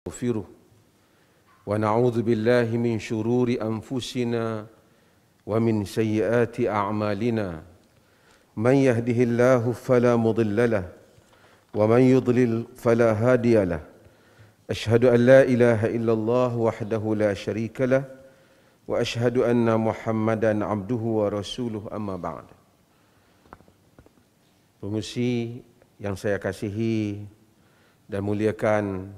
نستغفره ونعوذ بالله من شرور أنفسنا ومن سيئات أعمالنا من يهده الله فلا مضل له ومن يضلل فلا هادي له أشهد أن لا إله إلا الله وحده لا شريك له وأشهد أن محمدا عبده ورسوله أما بعد. Pengurusi yang saya kasihi dan muliakan,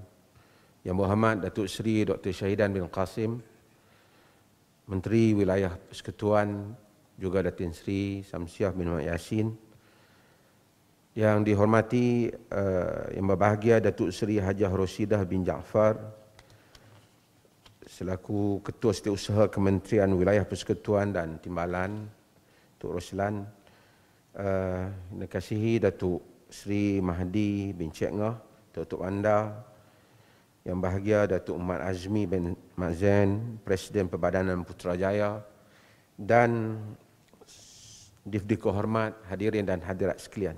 Yang Berhormat Datuk Seri Dr. Syahidan bin Qasim, Menteri Wilayah Persekutuan, juga Datin Seri Samsiah bin Muhammad Yassin, yang dihormati Yang Berbahagia Datuk Seri Hajah Rosidah bin Jaafar selaku Ketua Setiausaha Kementerian Wilayah Persekutuan dan Timbalan, Datuk Roslan, yang dikasihi Datuk Seri Mahdi bin Cik Ngah, Datuk Wanda, Yang Bahagia Datuk Muhammad Azmi bin Mazen, Presiden Perbadanan Putrajaya, dan Difdi Kehormat, hadirin dan hadirat sekalian.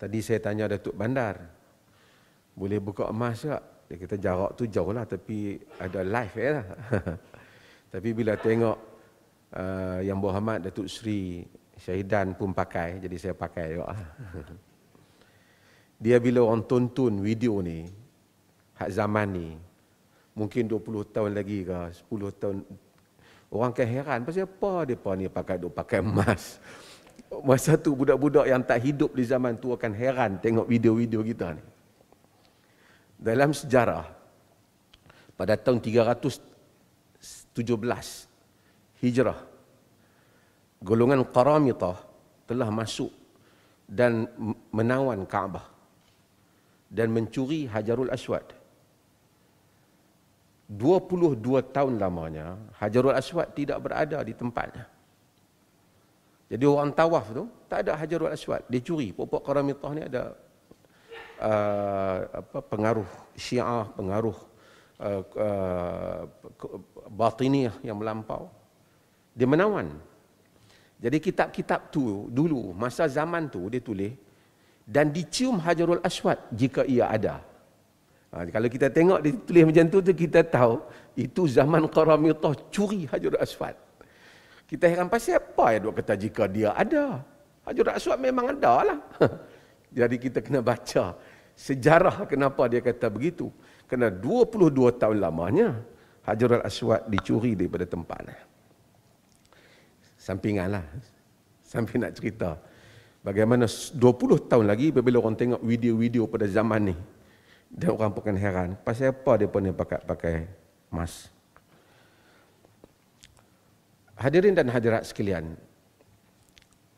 Tadi saya tanya Datuk Bandar, boleh buka emas tak? Dia kata jarak tu jauh lah, tapi ada live lah. Tapi bila tengok Yang Berhormat Datuk Seri Syahidan pun pakai, jadi saya pakai juga. Dia bila orang tonton video ni, hak zaman ni, mungkin 20 tahun lagi ke 10 tahun, orang akan heran pasal apa mereka ni pakai emas. Masa tu budak-budak yang tak hidup di zaman tu akan heran tengok video-video kita ni. Dalam sejarah, pada tahun 317 Hijrah, golongan Qaramitah telah masuk dan menawan Kaabah dan mencuri Hajarul Aswad. 22 tahun lamanya Hajarul Aswad tidak berada di tempatnya. Jadi orang tawaf tu tak ada Hajarul Aswad, dia curi. Pokok Qaramitah ni ada pengaruh Syiah, pengaruh Batiniyah yang melampau. Dia menawan. Jadi kitab-kitab tu dulu masa zaman tu dia tulis dan dicium Hajarul Aswad jika ia ada. Kalau kita tengok dia tulis macam tu kita tahu itu zaman Qaramitah curi Hajarul Aswad. Kita heran pasal apa ya duk kata jika dia ada. Hajarul Aswad memang ada lah. Jadi kita kena baca sejarah kenapa dia kata begitu. Kerana 22 tahun lamanya Hajarul Aswad dicuri daripada tempatnya. Sampingan lah. Sampai nak cerita bagaimana 20 tahun lagi bila orang tengok video-video pada zaman ni, dan orang pun akan heran pasal apa dia pun pakai emas. Hadirin dan hadirat sekalian,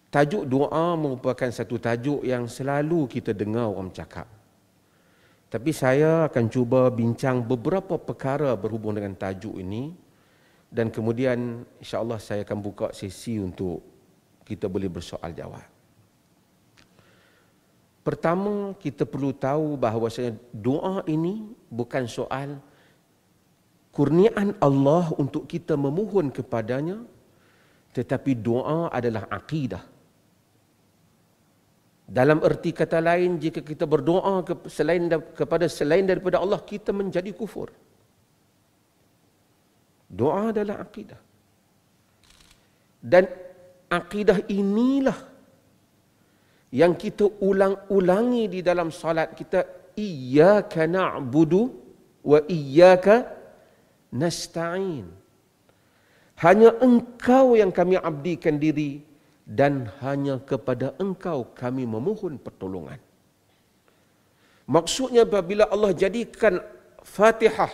tajuk doa merupakan satu tajuk yang selalu kita dengar orang cakap. Tapi saya akan cuba bincang beberapa perkara berhubung dengan tajuk ini, dan kemudian insya-Allah saya akan buka sesi untuk kita boleh bersoal jawab. Pertama, kita perlu tahu bahawa doa ini bukan soal kurniaan Allah untuk kita memohon kepadanya, tetapi doa adalah akidah. Dalam erti kata lain, jika kita berdoa kepada selain daripada Allah, kita menjadi kufur. Doa adalah akidah. Dan akidah inilah yang kita ulang-ulangi di dalam salat kita, iyyaka na'budu wa iyyaka nasta'in. Hanya engkau yang kami abdikan diri dan hanya kepada engkau kami memohon pertolongan. Maksudnya apabila Allah jadikan Fatihah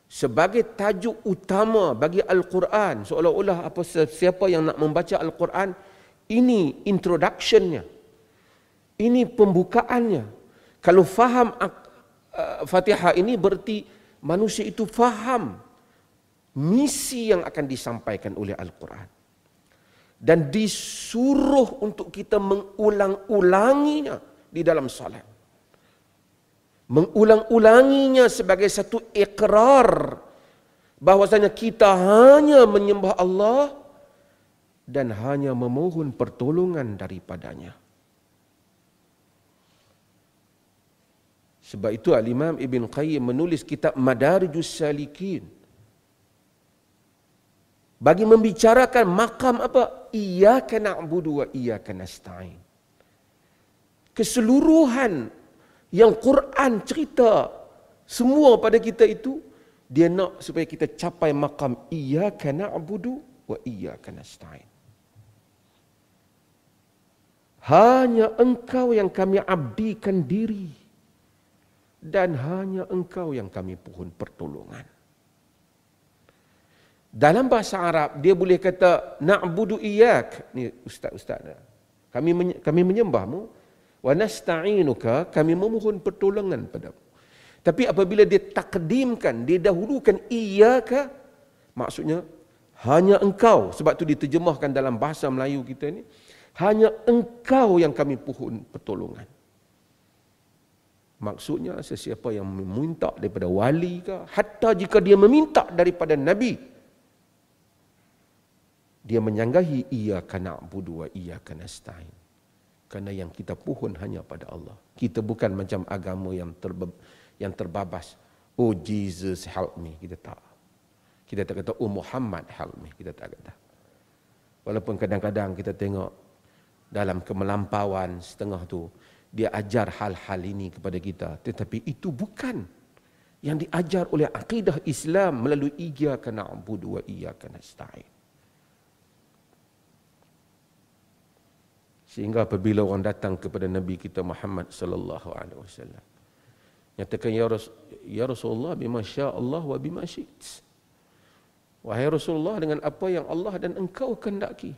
sebagai tajuk utama bagi Al-Quran, seolah-olah siapa yang nak membaca Al-Quran, ini introduction-nya, ini pembukaannya. Kalau faham Fatihah ini berarti manusia itu faham misi yang akan disampaikan oleh Al-Quran. Dan disuruh untuk kita mengulang-ulanginya di dalam salat. Mengulang-ulanginya sebagai satu ikrar bahwasanya kita hanya menyembah Allah dan hanya memohon pertolongan daripadanya. Sebab itu Al-Imam Ibn Qayyim menulis kitab Madarijus Salikin bagi membicarakan makam apa? Iyyaka na'budu wa iyyaka nasta'in. Keseluruhan yang Quran cerita semua pada kita itu, dia nak supaya kita capai makam iyyaka na'budu wa iyyaka nasta'in. Hanya engkau yang kami abdikan diri dan hanya engkau yang kami pohon pertolongan. Dalam bahasa Arab dia boleh kata na'budu iyyak, ni ustaz-ustaz, kami menyembahmu, wa nasta'inuka, kami memohon pertolongan padamu. Tapi apabila dia takdimkan, dia dahulukan iyyaka, maksudnya hanya engkau. Sebab tu diterjemahkan dalam bahasa Melayu kita ni, hanya engkau yang kami pohon pertolongan. Maksudnya sesiapa yang meminta daripada wali ke, hatta jika dia meminta daripada Nabi, dia menyanggahi iyyaka na'budu wa iyyaka nasta'in. Kerana yang kita pohon hanya pada Allah. Kita bukan macam agama yang terbabas. Oh Jesus help me. Kita tak. Kita tak kata oh Muhammad help me. Kita tak kata. Walaupun kadang-kadang kita tengok dalam kemelampauan setengah tu, dia ajar hal-hal ini kepada kita. Tetapi itu bukan yang diajar oleh akidah Islam melalui iyyaka na'budu wa iyyaka nasta'in. Sehingga apabila orang datang kepada Nabi kita Muhammad sallallahu alaihi wasallam, nyatakan ya Rasulullah bima syaa Allah wa bima syi'it. Wahai Rasulullah, dengan apa yang Allah dan engkau kehendaki.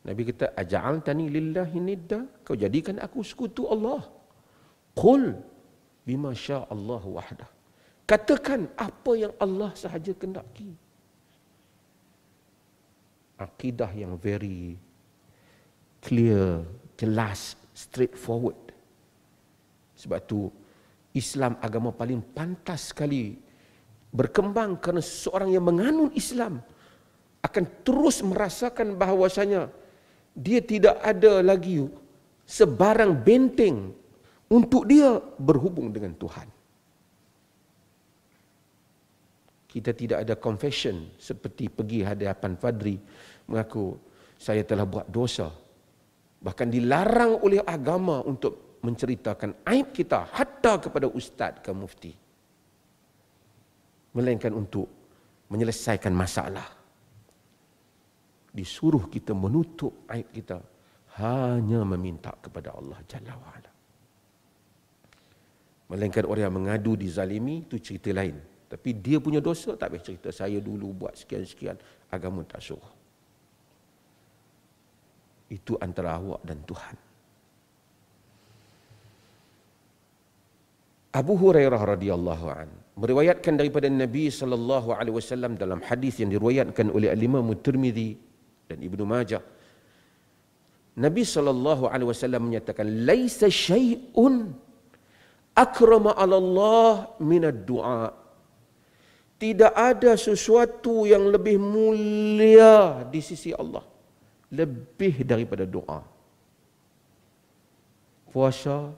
Nabi kata, aja'altani lillahi nidda, kau jadikan aku sekutu Allah. Qul bima syaa Allah wahdah. Katakan apa yang Allah sahaja kehendaki. Akidah yang very clear, jelas, straightforward. Sebab tu Islam agama paling pantas sekali berkembang kerana seseorang yang menganut Islam akan terus merasakan bahawasanya dia tidak ada lagi sebarang benteng untuk dia berhubung dengan Tuhan. Kita tidak ada confession seperti pergi hadapan Fadri mengaku saya telah buat dosa. Bahkan dilarang oleh agama untuk menceritakan aib kita hatta kepada ustaz ke mufti. Melainkan untuk menyelesaikan masalah. Disuruh kita menutup aib kita hanya meminta kepada Allah Jalla wa'ala. Melainkan orang yang mengadu dizalimi, itu cerita lain. Tapi dia punya dosa tak boleh cerita. Saya dulu buat sekian-sekian, agama tak suruh. Itu antara awak dan Tuhan. Abu Hurairah radhiyallahu an meriwayatkan daripada Nabi sallallahu alaihi wasallam dalam hadis yang diriwayatkan oleh Al-Imam Tirmizi dan Ibnu Majah. Nabi sallallahu alaihi wasallam menyatakan, "Laisa syai'un akrama 'ala Allah min ad-du'a." Tidak ada sesuatu yang lebih mulia di sisi Allah lebih daripada doa. Puasa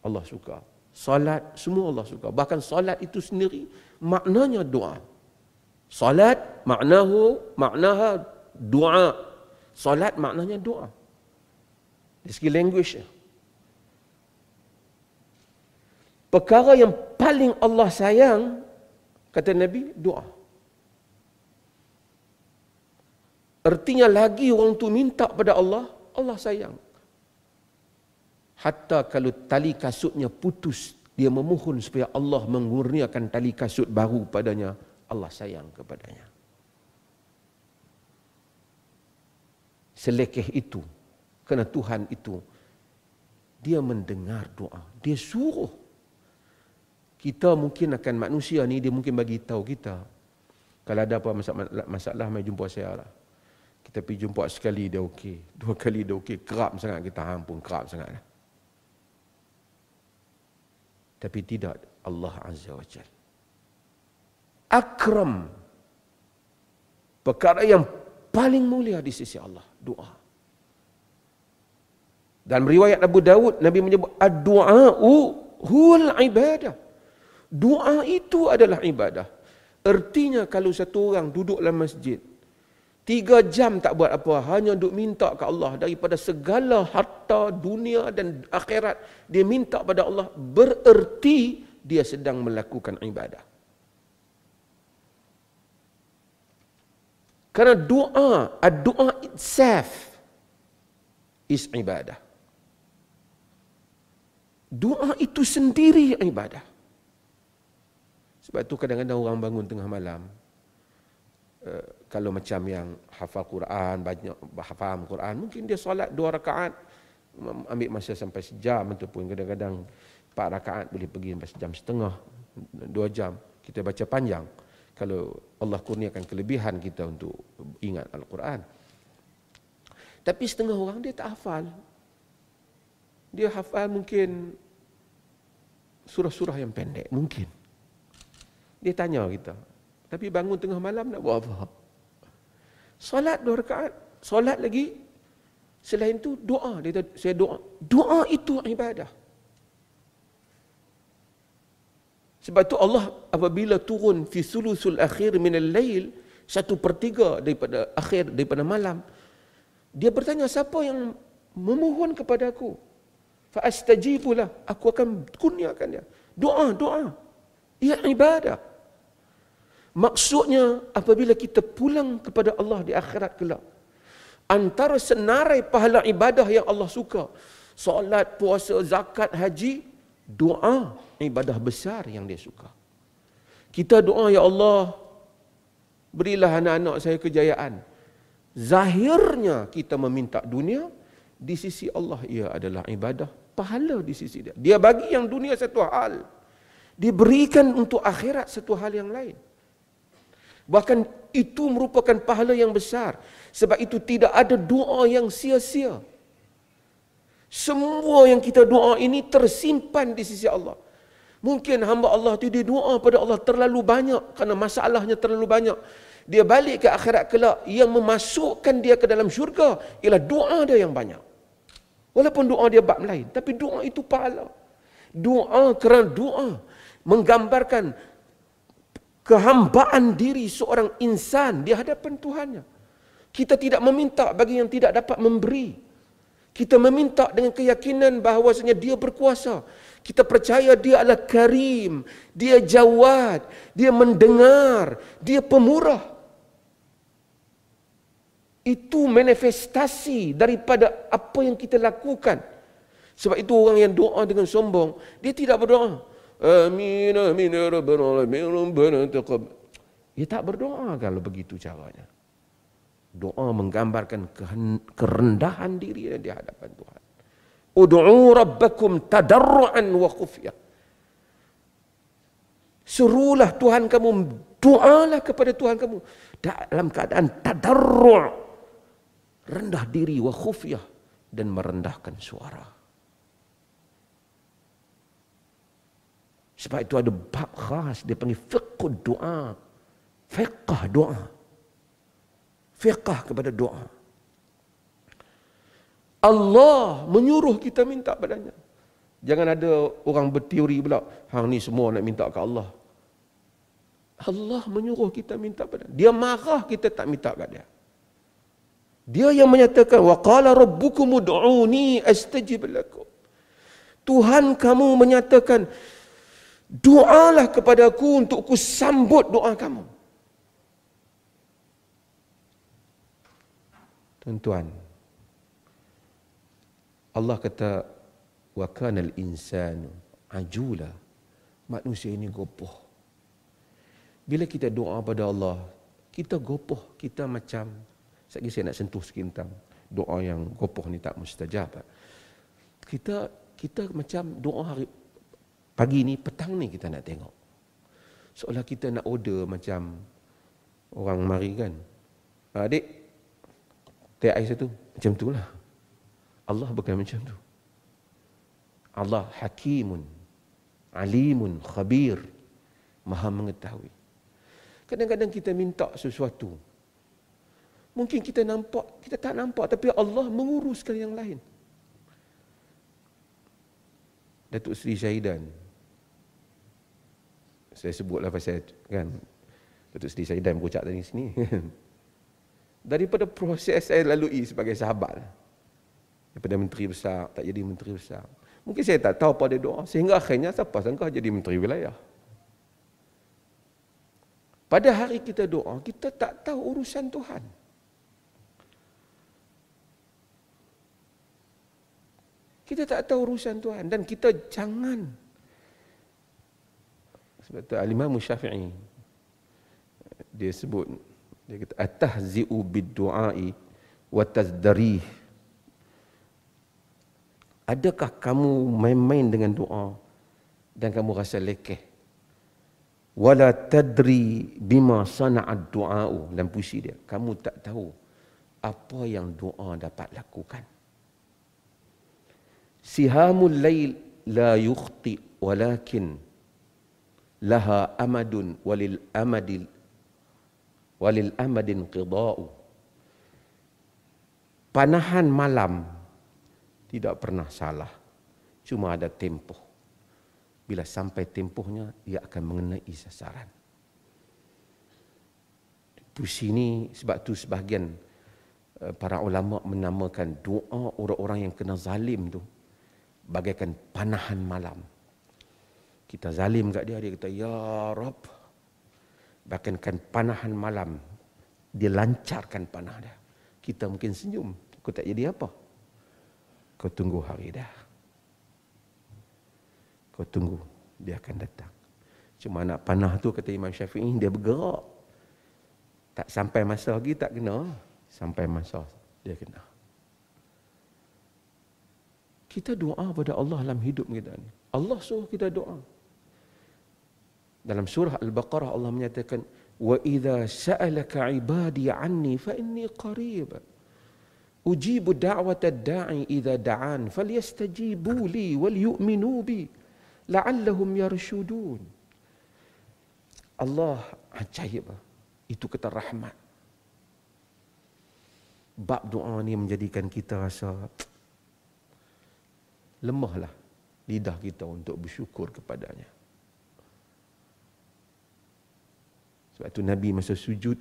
Allah suka, salat semua Allah suka. Bahkan salat itu sendiri maknanya doa. Salat maknaha doa. Salat maknanya doa. Dari segi language. Perkara yang paling Allah sayang, kata Nabi, doa. Artinya lagi orang tu minta pada Allah, Allah sayang. Hatta kalau tali kasutnya putus, dia memohon supaya Allah mengurniakan tali kasut baru padanya, Allah sayang kepadanya. Selekeh itu, kerana Tuhan itu, dia mendengar doa. Dia suruh. Kita mungkin akan manusia ni, dia mungkin bagi tahu kita. Kalau ada apa masalah, mai jumpa saya lah. Kita pergi jumpa sekali dia okey, dua kali dia okey, kerap sangat kita, ampun kerap sangat lah. Tapi tidak, Allah Azza wa Jalla. Akram. Perkara yang paling mulia di sisi Allah, doa. Dalam riwayat Abu Dawud, Nabi menyebut ad-du'a'u huwal ibadah. Doa itu adalah ibadah. Ertinya kalau satu orang duduk dalam masjid 3 jam tak buat apa, hanya duk minta ke Allah daripada segala harta dunia dan akhirat, dia minta pada Allah, bererti dia sedang melakukan ibadah. Karena doa itself is ibadah. Doa itu sendiri ibadah. Sebab tu kadang-kadang orang bangun tengah malam, kalau macam yang hafal Quran, banyak faham Quran, mungkin dia solat 2 rakaat, ambil masa sampai sejam, ataupun kadang-kadang 4 rakaat boleh pergi sampai sejam setengah, 2 jam. Kita baca panjang. Kalau Allah kurniakan kelebihan kita untuk ingat Al-Quran. Tapi setengah orang dia tak hafal. Dia hafal mungkin surah-surah yang pendek, mungkin. Dia tanya kita, tapi bangun tengah malam nak buat apa? Solat 2 rakaat, solat lagi. Selain itu doa. Dia kata, saya doa. Doa itu ibadah. Sebab tu Allah apabila turun fi sulusul akhir minal lail, 1/3 daripada akhir, daripada malam, dia bertanya, siapa yang memohon kepada aku? Fa astajibulah, aku akan kurniakan dia. Doa. Ia ibadah. Maksudnya apabila kita pulang kepada Allah di akhirat kelak, antara senarai pahala ibadah yang Allah suka, solat, puasa, zakat, haji, doa ibadah besar yang dia suka. Kita doa, ya Allah, berilah anak-anak saya kejayaan. Zahirnya kita meminta dunia, di sisi Allah ia adalah ibadah, pahala di sisi dia. Dia bagi yang dunia satu hal, diberikan untuk akhirat satu hal yang lain. Bahkan itu merupakan pahala yang besar. Sebab itu tidak ada doa yang sia-sia. Semua yang kita doa ini tersimpan di sisi Allah. Mungkin hamba Allah itu dia doa pada Allah terlalu banyak, kerana masalahnya terlalu banyak. Dia balik ke akhirat kelak, yang memasukkan dia ke dalam syurga ialah doa dia yang banyak. Walaupun doa dia bab lain, tapi doa itu pahala. Doa kerana doa menggambarkan kehambaan diri seorang insan di hadapan Tuhannya. Kita tidak meminta bagi yang tidak dapat memberi. Kita meminta dengan keyakinan bahawasanya dia berkuasa. Kita percaya dia adalah karim, dia jawad, dia mendengar, dia pemurah. Itu manifestasi daripada apa yang kita lakukan. Sebab itu orang yang doa dengan sombong, dia tidak berdoa, amin, amin, ya rabbal alamin, rabbana taqabbal. Dia tak berdoa kalau begitu caranya. Doa menggambarkan kerendahan diri di hadapan Tuhan. Ud'u rabbakum tadarruan wa khufyah. Serulah Tuhan kamu, doalah kepada Tuhan kamu dalam keadaan tadarru', rendah diri, wa khufyah, dan merendahkan suara. Sebab itu ada bab khas, dia panggil fiqh doa. Fiqh doa. Fiqh kepada doa. Allah menyuruh kita minta padanya. Jangan ada orang berteori pula, hang ni semua nak minta ke Allah. Allah menyuruh kita minta padanya. Dia marah kita tak minta kat dia. Dia yang menyatakan, wa qala rabbukum ud'uni astajib lakum. Tuhan kamu menyatakan, doalah kepadaku untuk ku sambut doa kamu. Tuan-tuan, Allah kata, wa kanal insanu ajula. Manusia ini gopoh. Bila kita doa pada Allah, kita gopoh, kita macam, sekali saya nak sentuh sikit tentang doa yang gopoh ni tak mustajab. Kita macam doa hari pagi ni, petang ni kita nak tengok. Seolah kita nak order macam orang mari kan. Adik, teh ais satu. Macam itulah. Allah bukan macam tu. Allah hakimun, alimun, khabir, maha mengetahui. Kadang-kadang kita minta sesuatu, mungkin kita nampak, kita tak nampak, tapi Allah menguruskan yang lain. Datuk Seri Syahidan. Saya sebutlah pasal kan Datuk Seri Syahidan berucap tadi sini. Daripada proses saya lalui sebagai sahabat, daripada menteri besar tak jadi menteri besar. Mungkin saya tak tahu pada doa sehingga akhirnya siapa sangka jadi menteri wilayah. Pada hari kita doa, kita tak tahu urusan Tuhan. Kita tak tahu urusan Tuhan dan kita jangan. Sebab tu Al-Imam Syafi'i dia sebut, dia kata atahzi'u bid-du'ai wa tazdarih. Adakah kamu main-main dengan doa dan kamu rasa lekeh? Wala tadri bima sana'ad du'a'u. Dan puisi dia, kamu tak tahu apa yang doa dapat lakukan. Sihamul lail la yukhti walakin laha amadun walil amadin qida'u. Panahan malam tidak pernah salah, cuma ada tempoh. Bila sampai tempohnya, ia akan mengenai sasaran. Puisi ini, sebab tu sebahagian para ulama menamakan doa orang-orang yang kena zalim tu bagaikan panahan malam. Kita zalim kat dia, dia kata, Ya Rab, bagaikan panahan malam. Dia lancarkan panah dia. Kita mungkin senyum, kau tak jadi apa? Kau tunggu hari dah. Kau tunggu, dia akan datang. Cuma nak panah tu, kata Imam Syafi'i, dia bergerak. Tak sampai masa lagi tak kena. Sampai masa dia kena. Kita doa pada Allah dalam hidup kita ni. Allah suruh kita doa. Dalam surah Al-Baqarah Allah menyatakan, "Wa idza sa'alaka 'ibadi 'anni fa inni qarib. Ujibu da'wata ad-da'i idza da'an falyastajibu li wal yu'minu bi la'allahum yarshudun." Allah ajaib. Itu kata rahmat. Bab doa ni menjadikan kita rasa lemahlah lidah kita untuk bersyukur kepadanya. Sebab tu Nabi masa sujud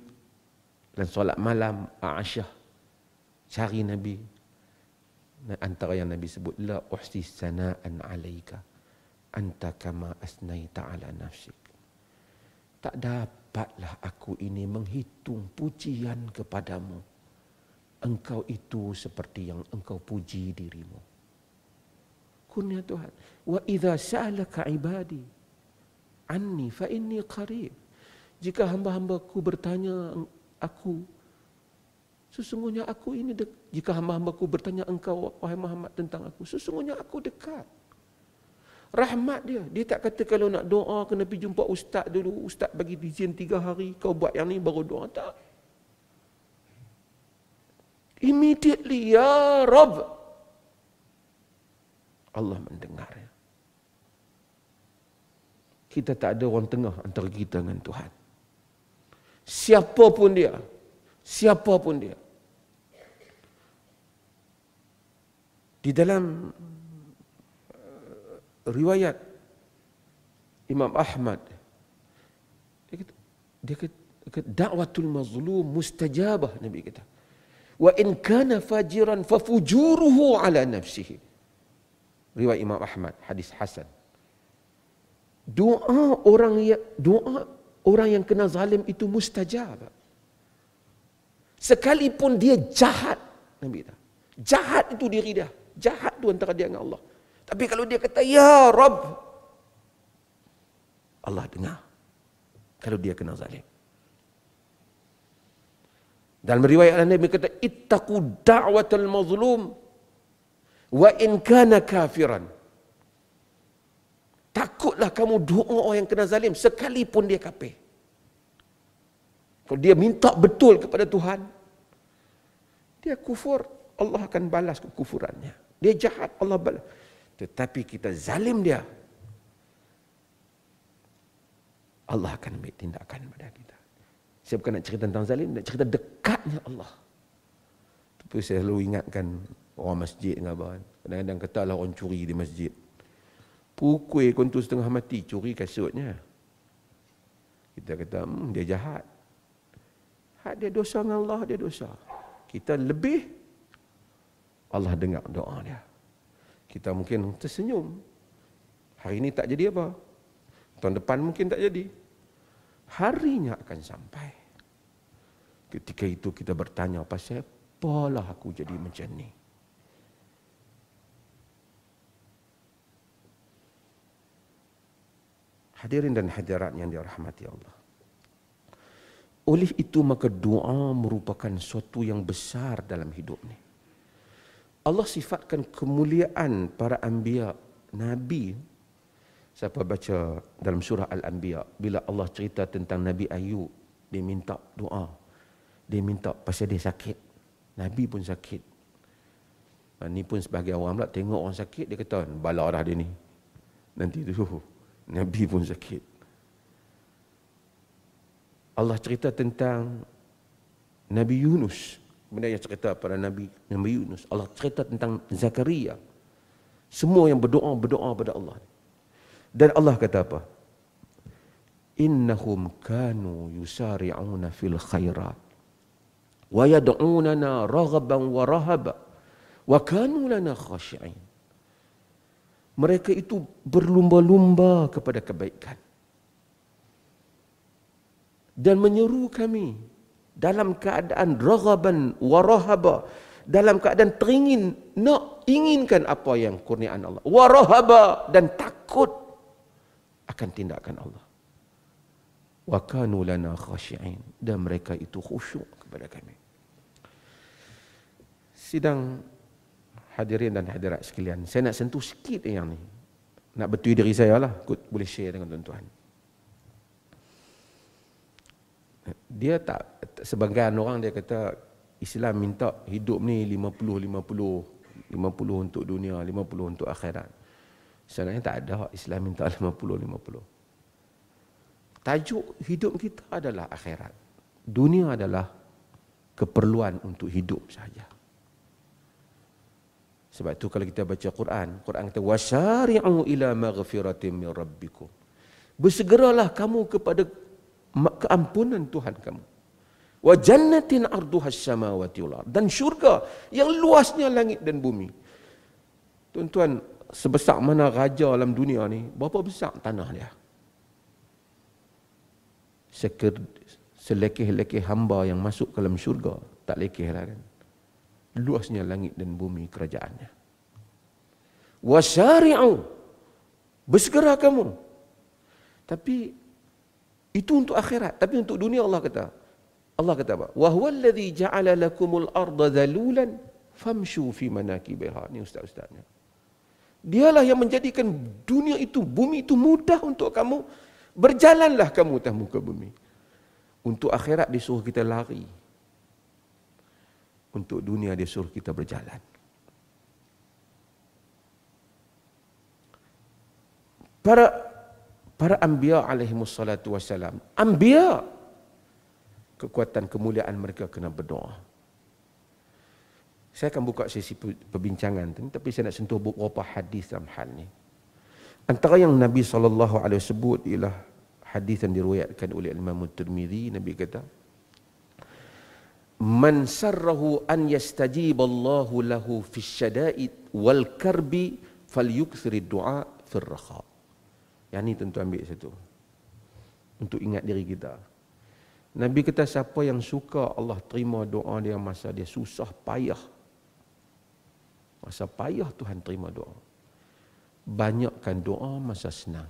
dan solat malam, Aisyah cari Nabi. Antara yang Nabi sebut, la uhsi sana'an 'alaika anta kama asnaita 'ala nafsik. Tak dapatlah aku ini menghitung pujian kepadamu. Engkau itu seperti yang engkau puji dirimu. Kurnia Tuhan. Wa idza sa'alaka 'ibadi anni fa inni qarib. Jika hamba-hambaku bertanya aku, sesungguhnya aku ini jika hamba-hambaku bertanya engkau wahai Muhammad tentang aku, sesungguhnya aku dekat. Rahmat dia. Dia tak kata kalau nak doa kena pergi jumpa ustaz dulu, ustaz bagi izin 3 hari, kau buat yang ni baru doa. Tak. Immediately, ya Rabb, Allah mendengar. Kita tak ada orang tengah antara kita dengan Tuhan. Siapapun dia. Siapapun dia. Di dalam riwayat Imam Ahmad, dia kata da'watul mazlum mustajabah, Nabi kata. Wa in kana fajiran fa fujuruhu ala nafsihi. Riwayat Imam Ahmad, hadis hasan. Doa orang yang kena zalim itu mustajab. Sekalipun dia jahat, Nabi kata. Jahat itu diri dia. Jahat itu antara dia dengan Allah. Tapi kalau dia kata, Ya Rabb, Allah dengar. Kalau dia kena zalim. Dalam riwayat Nabi kata, ittaqu da'watal mazlum wa in kana kafiran. Takutlah kamu doa orang yang kena zalim sekalipun dia kafir. Kalau dia minta betul kepada Tuhan, dia kufur, Allah akan balas kekufurannya. Dia jahat, Allah balas. Tetapi kita zalim dia, Allah akan ambil tindakan pada kita. Saya bukan nak cerita tentang zalim, nak cerita dekatnya Allah. Tapi saya selalu ingatkan orang masjid dengan abang. Kadang-kadang katalah orang curi di masjid. Pukul kontus setengah mati, curi kasutnya. Kita kata, dia jahat. Hak dia dosa dengan Allah, dia dosa. Kita lebih, Allah dengar doa dia. Kita mungkin tersenyum. Hari ini tak jadi apa. Tahun depan mungkin tak jadi. Harinya akan sampai. Ketika itu kita bertanya, pasal apalah aku jadi macam ni? Hadirin dan hadirat yang dirahmati Allah. Oleh itu maka doa merupakan sesuatu yang besar dalam hidup ni. Allah sifatkan kemuliaan para anbiya, nabi. Siapa baca dalam surah Al-Anbiya, bila Allah cerita tentang Nabi Ayub, dia minta doa. Dia minta pasal dia sakit. Nabi pun sakit. Ini pun sebagai orang pula tengok orang sakit, dia kata, bala dah dia ni. Nanti tu Nabi pun sakit. Allah cerita tentang Nabi Yunus. Benda yang cerita pada Nabi Yunus. Allah cerita tentang Zakaria. Semua yang berdoa pada Allah. Dan Allah kata apa? Innahum kanu yusari'una fil khairat wa yad'unana raghaban wa rahaba wa kanu lana khashi'in. Mereka itu berlumba-lumba kepada kebaikan dan menyeru kami dalam keadaan raghaban wa rahaba, dalam keadaan teringin, nak inginkan apa yang kurniaan Allah, wa rahaba, dan takut akan tindakan Allah. Wa kanu lana khashi'in, dan mereka itu khusyuk kepada kami. Sidang hadirin dan hadirat sekalian, saya nak sentuh sikit yang ni. Nak betui diri saya lah, boleh share dengan tuan-tuan. Dia tak, sebagian orang dia kata Islam minta hidup ni 50-50, 50 untuk dunia, 50 untuk akhirat. Sebenarnya tak ada Islam minta 50-50. Tajuk hidup kita adalah akhirat. Dunia adalah keperluan untuk hidup saja. Sebab itu kalau kita baca Quran kata wasari'u ila maghfiratin min rabbikum. Bersegeralah kamu kepada keampunan Tuhan kamu. Wa jannatin 'arduha as-samawati wal ard, dan syurga yang luasnya langit dan bumi. Tuan-tuan, sebesar mana raja dalam dunia ni, berapa besar tanah dia? Selekeh-lekeh hamba yang masuk ke dalam syurga, tak lekeh lah kan. Luasnya langit dan bumi kerajaannya. Wasari'u, bersegera kamu. Tapi itu untuk akhirat, tapi untuk dunia Allah kata apa? Wa huwal ladzi ja'ala lakumul arda dhalulan famshu fi manakibiha. Ni ustaz-ustaznya. Dialah yang menjadikan dunia itu, bumi itu mudah untuk kamu. Berjalanlah kamu atas muka bumi. Untuk akhirat disuruh kita lari. Untuk dunia dia suruh kita berjalan. Para anbiya alaihimus salatu wassalam, anbiya, kekuatan kemuliaan mereka kena berdoa. Saya akan buka sesi perbincangan ni, tapi saya nak sentuh beberapa hadis dalam hal ni. Antara yang Nabi SAW sebut ialah hadis yang diriwayatkan oleh Imam Tirmizi. Nabi kata, man sarrahu an yastajib Allahu lahu fi syada'id wal karbi falyukthir du'a fil rakha. Yang ni tentu ambil satu untuk ingat diri kita. Nabi kata siapa yang suka Allah terima doa dia masa dia susah payah, masa payah Tuhan terima doa, banyakkan doa masa senang.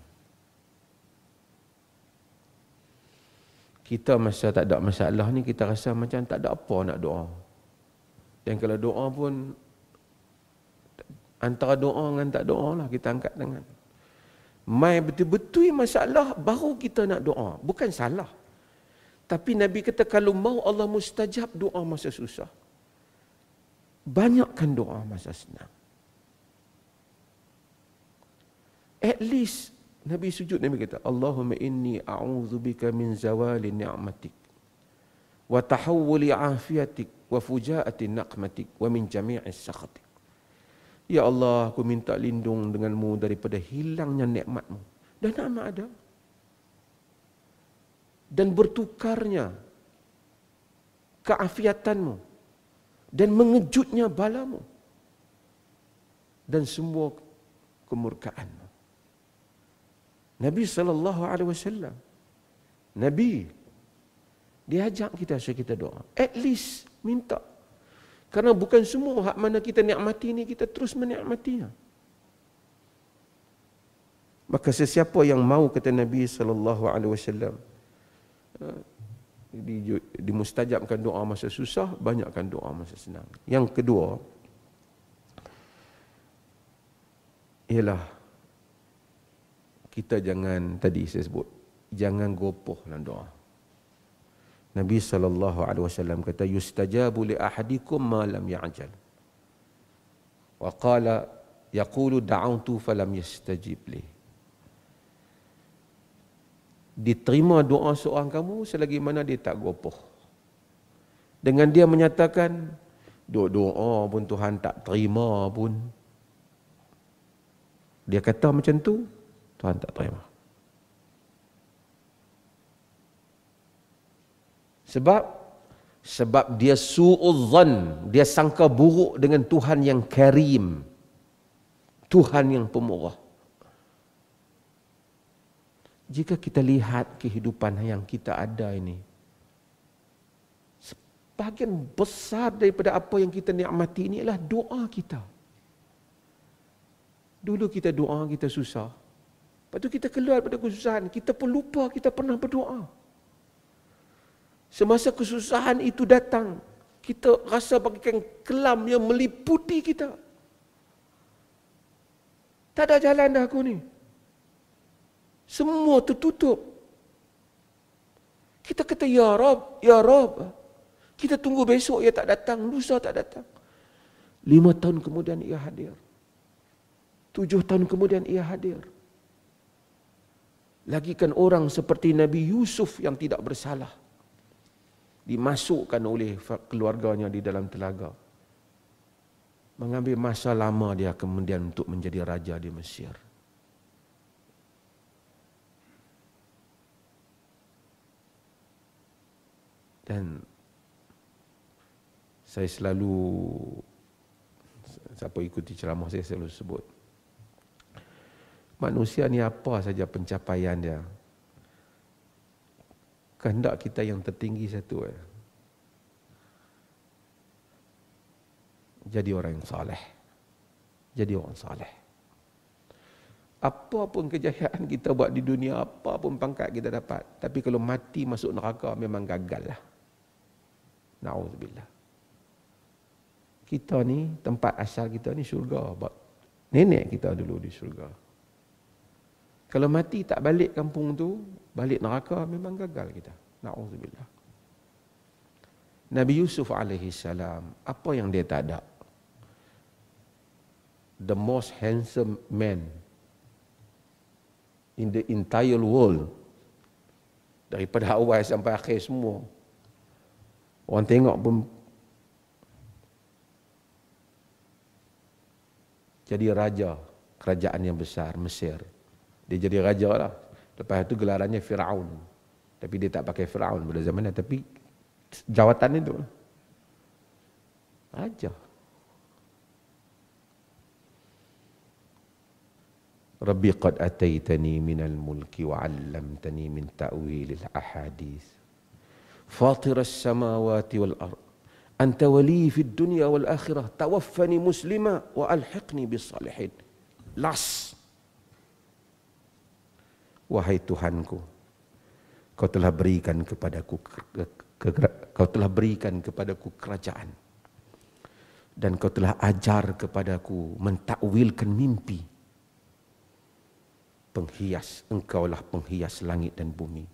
Kita masa tak ada masalah ni, kita rasa macam tak ada apa nak doa. Dan kalau doa pun, antara doa dengan tak doa lah, kita angkat tangan. Mai betul-betul masalah, baru kita nak doa. Bukan salah. Tapi Nabi kata kalau mau Allah mustajab doa masa susah, banyakkan doa masa senang. At least Nabi sujud, Nabi kata, Allahumma inni a'udzubika min zawali ni'matik wa tahawuli afiatik wa fujaati naqmatik wa min jami'i sakhatik. Ya Allah, aku minta lindung denganmu daripada hilangnya nikmatmu. Dan amat ada. Dan bertukarnya keafiatanmu. Dan mengejutnya balamu. Dan semua kemurkaanmu. Nabi SAW, Nabi, dia ajak kita supaya kita doa. At least minta. Karena bukan semua hak mana kita nikmati ni kita terus menikmatinya. Maka sesiapa yang mau, kata Nabi SAW, dimustajabkan doa masa susah, banyakkan doa masa senang. Yang kedua, ialah kita jangan, tadi saya sebut, jangan gopoh dalam doa. Nabi SAW kata, yustajabu li ahadikum ma lam ya'jal. Wa qala yaqulu da'autu falam yastajib li. Diterima doa seorang kamu selagi mana dia tak gopoh. Dengan dia menyatakan, doa pun Tuhan tak terima pun. Dia kata macam tu, Tuhan tak terima. Sebab dia su'udzan, dia sangka buruk dengan Tuhan yang karim, Tuhan yang pemurah. Jika kita lihat kehidupan yang kita ada ini, sebahagian besar daripada apa yang kita nikmati ini adalah doa kita. Dulu kita doa, kita susah. Lepas tu kita keluar daripada kesusahan, kita pun lupa kita pernah berdoa. Semasa kesusahan itu datang, kita rasa bagaikan kelam yang meliputi kita. Tak ada jalan dah aku ni. Semua tertutup. Kita kata, Ya Rab, Ya Rab. Kita tunggu besok, ia tak datang, lusa tak datang. 5 tahun kemudian ia hadir. 7 tahun kemudian ia hadir. Lagikan orang seperti Nabi Yusuf yang tidak bersalah, dimasukkan oleh keluarganya di dalam telaga. Mengambil masa lama dia kemudian untuk menjadi raja di Mesir. Dan saya selalu, siapa ikuti ceramah saya selalu sebut, manusia ni apa saja pencapaian dia, kehendak kita yang tertinggi satu, jadi orang yang saleh. Jadi orang saleh. Apa pun kejayaan kita buat di dunia, apa pun pangkat kita dapat, tapi kalau mati masuk neraka memang gagal lah. Na'udzubillah. Kita ni, tempat asal kita ni syurga. Nenek kita dulu di syurga. Kalau mati tak balik kampung tu, balik neraka, memang gagal kita. Na'udzubillah. Nabi Yusuf alaihi salam, apa yang dia tak ada? The most handsome man in the entire world. Daripada awal sampai akhir semua. Orang tengok pun jadi raja kerajaan yang besar, Mesir. Dia jadi raja lah. Lepas itu gelarannya Fir'aun. Tapi dia tak pakai Fir'aun pada zamannya. Tapi jawatan itu raja. Rabbi qad ataitani minal mulki wa 'allamtani min ta'wilil ahadits. Fatir as-samawati wal ard. Anta wali fid dunya wal akhirah. Tawaffani muslima wa alhiqni bis salihin. Last. Wahai Tuhanku, Kau telah berikan kepadaku kerajaan, dan Kau telah ajar kepadaku mentakwilkan mimpi. Penghias, Engkaulah penghias langit dan bumi.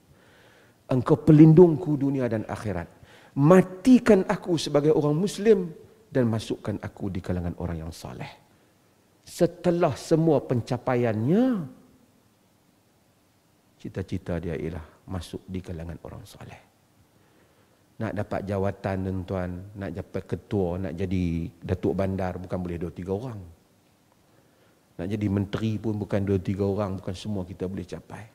Engkau pelindungku dunia dan akhirat. Matikan aku sebagai orang Muslim dan masukkan aku di kalangan orang yang saleh. Setelah semua pencapaiannya, cita-cita dia ialah masuk di kalangan orang saleh. Nak dapat jawatan tuan, nak dapat ketua, nak jadi datuk bandar, bukan boleh 2-3 orang. Nak jadi menteri pun bukan 2-3 orang, bukan semua kita boleh capai.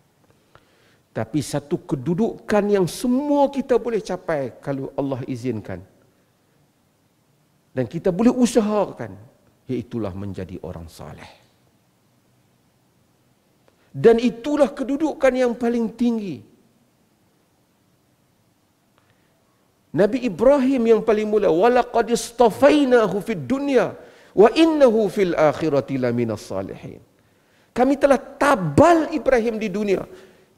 Tapi satu kedudukan yang semua kita boleh capai kalau Allah izinkan. Dan kita boleh usahakan, iaitulah menjadi orang saleh. Dan itulah kedudukan yang paling tinggi. Nabi Ibrahim yang paling mula, walaqad istafainahu fid dunya wa innahu fil akhirati laminas salihin. Kami telah tabal Ibrahim di dunia,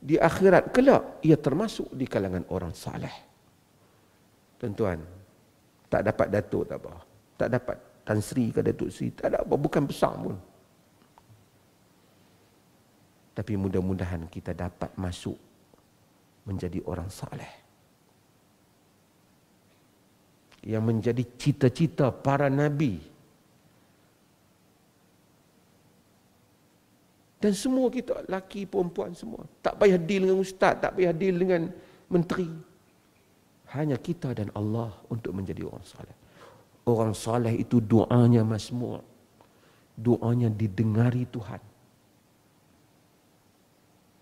di akhirat kelak ia termasuk di kalangan orang saleh. Tuan-tuan, tak dapat datuk tak apa, tak dapat Tan Sri ke Datuk Sri, tak ada apa, bukan besar pun. Tapi mudah-mudahan kita dapat masuk menjadi orang saleh. Yang menjadi cita-cita para nabi. Dan semua kita, laki perempuan semua. Tak payah deal dengan ustaz, tak payah deal dengan menteri. Hanya kita dan Allah untuk menjadi orang saleh. Orang saleh itu doanya masmu'. Doanya didengari Tuhan.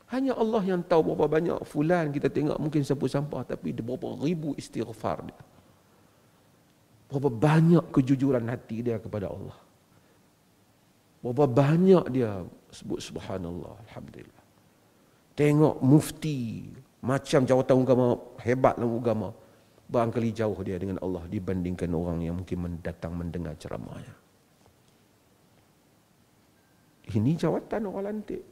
Hanya Allah yang tahu berapa banyak fulan kita tengok mungkin sapu sampah, tapi berapa ribu istighfar dia. Berapa banyak kejujuran hati dia kepada Allah. Berapa banyak dia sebut subhanallah, alhamdulillah. Tengok mufti, macam jawatan agama, hebat dalam agama. Barangkali jauh dia dengan Allah dibandingkan orang yang mungkin datang mendengar ceramahnya. Ini jawatan orang lantik.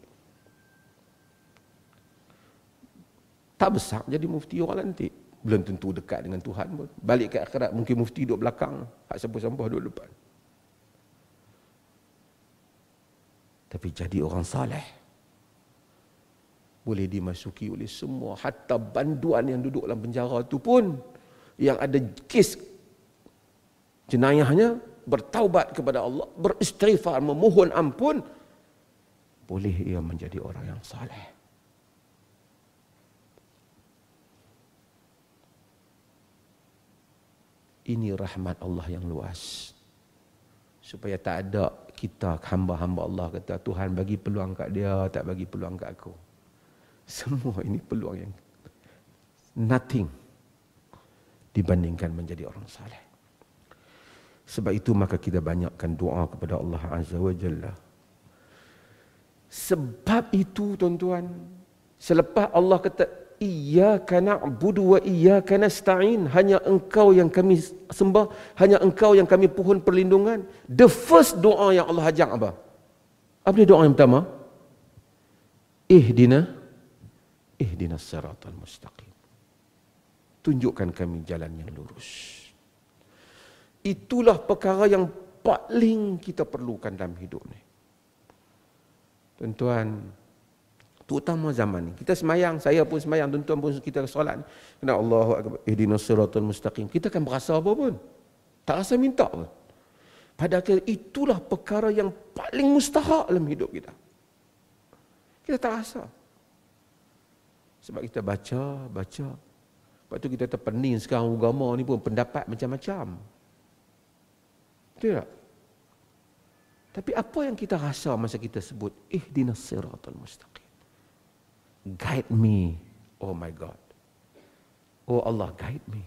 Tak besar jadi mufti orang lantik. Belum tentu dekat dengan Tuhan pun. Balik ke akhirat mungkin mufti duduk belakang, hak sampah-sampah duduk depan. Tapi jadi orang saleh boleh dimasuki oleh semua, hatta banduan yang duduk dalam penjara itu pun yang ada kes jenayahnya bertaubat kepada Allah, beristighfar, memohon ampun, boleh ia menjadi orang yang saleh. Ini rahmat Allah yang luas. Supaya tak ada kita hamba-hamba Allah kata Tuhan bagi peluang kat dia, tak bagi peluang kat aku. Semua ini peluang yang nothing dibandingkan menjadi orang saleh. Sebab itu maka kita banyakkan doa kepada Allah Azza wa Jalla. Sebab itu tuan-tuan, selepas Allah kata iyyaka na'budu wa iyyaka nasta'in, hanya engkau yang kami sembah, hanya engkau yang kami pohon perlindungan. The first doa yang Allah ajak apa? Apa dia doa yang pertama? Ihdinas siratal mustaqim. Tunjukkan kami jalan yang lurus. Itulah perkara yang paling kita perlukan dalam hidup ni. Tuan-tuan, terutama zaman ni. Kita semayang, saya pun semayang, tuan-tuan pun kita solat. Kena Allahu akbar, ihdinas siratal mustaqim. Kita kan berasa apa pun? Tak rasa minta pun. Padahal itulah perkara yang paling mustahak dalam hidup kita. Kita tak rasa. Sebab kita baca. Lepas tu kita terpening sekarang agama ni pun pendapat macam-macam. Betul tak? Tapi apa yang kita rasa masa kita sebut ihdinas siratal mustaqim? Guide me, oh my God. Oh Allah, guide me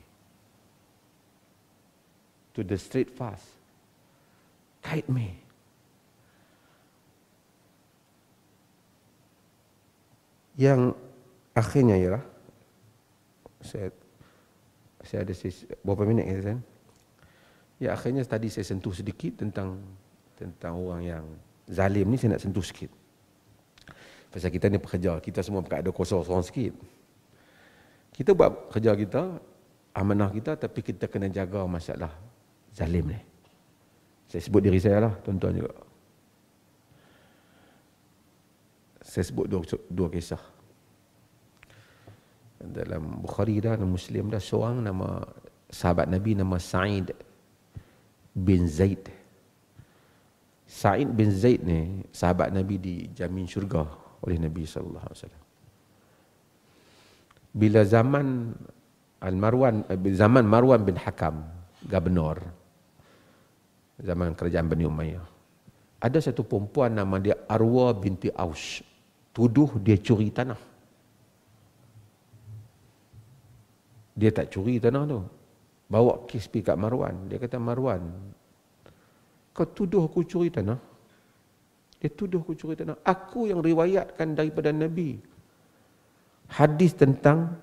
to the straight path. Guide me. Yang akhirnya ialah, saya ada berapa minit kan? Ya akhirnya tadi saya sentuh sedikit tentang orang yang zalim ni, saya nak sentuh sikit. Pasal kita ni pekerja, kita semua ada kosong seorang sikit. Kita buat kerja kita, amanah kita, tapi kita kena jaga masalah zalim ni. Saya sebut diri saya lah, tuan-tuan juga. Saya sebut dua kisah. Dalam Bukhari dah, dalam Muslim dah, seorang nama sahabat Nabi nama Sa'id bin Zaid. Sa'id bin Zaid ni sahabat Nabi dijamin syurga oleh Nabi sallallahu alaihi wasallam. Bila zaman Marwan bin Hakam, gubernur zaman kerajaan Bani Umayyah. Ada satu perempuan nama dia Arwa binti Aus. Tuduh dia curi tanah. Dia tak curi tanah tu. Bawa kes pergi kat Marwan. Dia kata, Marwan, kau tuduh aku curi tanah? Dia tuduh aku curi tanah. Aku yang riwayatkan daripada Nabi hadis tentang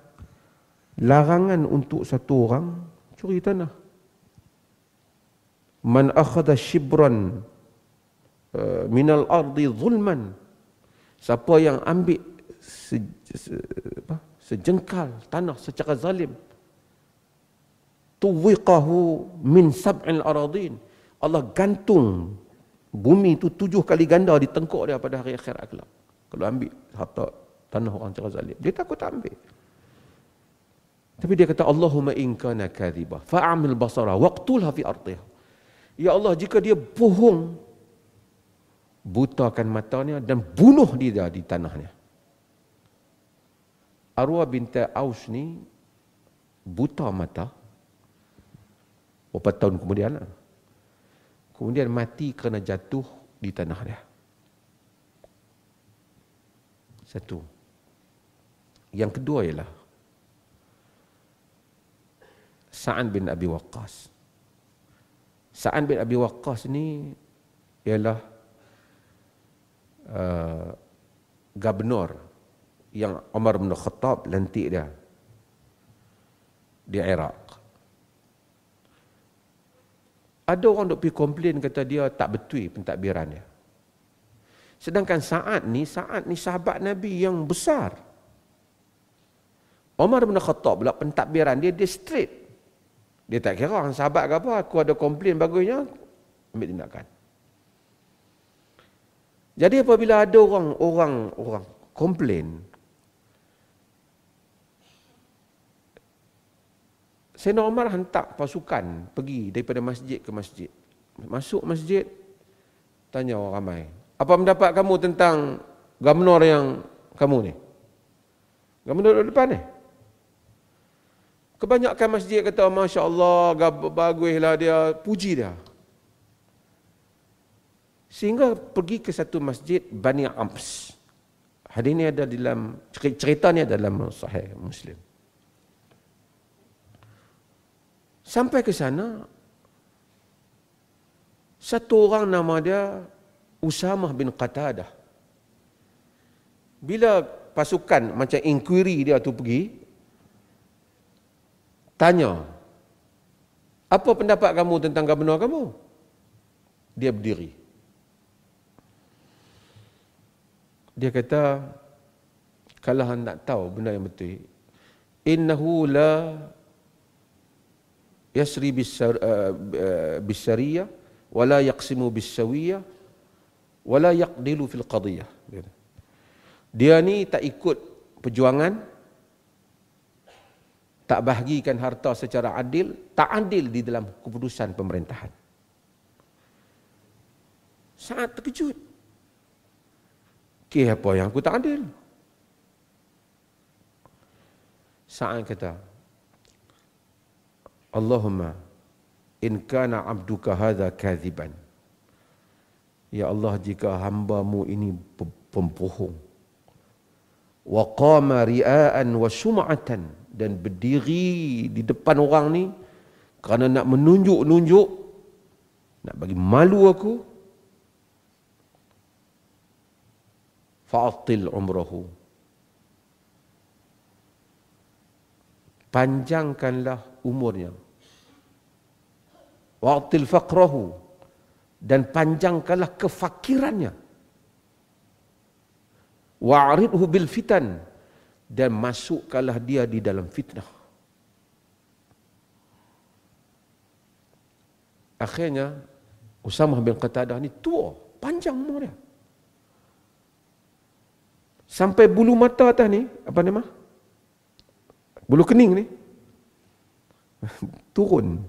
larangan untuk satu orang curi tanah. Man akhadha shibran minal ardi zulman. Siapa yang ambil sejengkal tanah secara zalim, tuwiqahu min sab'il aradin. Allah gantung bumi itu 7 kali ganda di tengkuk dia pada hari akhirat kelak. Kalau ambil harta tanah orang secara zalim, dia takut tak ambil. Tapi dia kata, Allahumma in kana kadhiba fa'amil basara waqtulha fi ardiha. Ya Allah, jika dia bohong, butakan matanya dan bunuh dia di tanahnya. Arwah binti Aus ni buta mata beberapa tahun kemudian. Kemudian mati kerana jatuh di tanah dia. Satu. Yang kedua ialah Sa'ad bin Abi Waqqas. Sa'ad bin Abi Waqqas ni ialah gubernur yang Umar bin Khattab lantik dia di Iraq. Ada orang duk pergi komplain kata dia tak betul pentadbiran dia. Sedangkan Sa'ad ni sahabat Nabi yang besar. Umar bin Khattab pula pentadbiran dia straight. Dia tak kira orang sahabat ke apa, aku ada komplain bagusnya, ambil tindakan. Jadi apabila ada orang komplain, Sayyidina Umar hantar pasukan pergi daripada masjid ke masjid. Masuk masjid, tanya orang ramai, apa pendapat kamu tentang gubernur yang kamu ni? Gubernur depan ni? Kebanyakan masjid kata, Masya Allah, baguslah dia, puji dia. Sehingga pergi ke satu masjid Bani Ams. Hadis ini ada dalam, cerita ni ada dalam Sahih Muslim. Sampai ke sana, satu orang nama dia Usamah bin Qatadah. Bila pasukan macam inquiry dia tu pergi, tanya, apa pendapat kamu tentang gubernur kamu? Dia berdiri. Dia kata, kalau hang nak tahu benda yang betul, innahu la yasri bisariyah wala yaqsimu bisawiyah wala yaqdilu fil qadiyah. Dia ni tak ikut perjuangan, tak bahagikan harta secara adil, tak adil di dalam keputusan pemerintahan. Sangat terkejut. Apa yang aku tak adil? Sa'ad kata, Allahumma in kana abduka hadha kadhiban. Ya Allah, jika hamba-Mu ini pembohong, wa qama ria'an wa sum'atan, dan berdiri di depan orang ni kerana nak menunjuk-nunjuk, nak bagi malu aku, fa'atil umrahu, panjangkanlah umurnya, wa'atil faqrahu, dan panjangkanlah kefakirannya, wa'aridhu bil fitan, dan masukkanlah dia di dalam fitnah. Akhirnya Usamah bin Qatadah ni tua, panjang umur dia, sampai bulu mata atas ni, apa nama, bulu kening ni turun.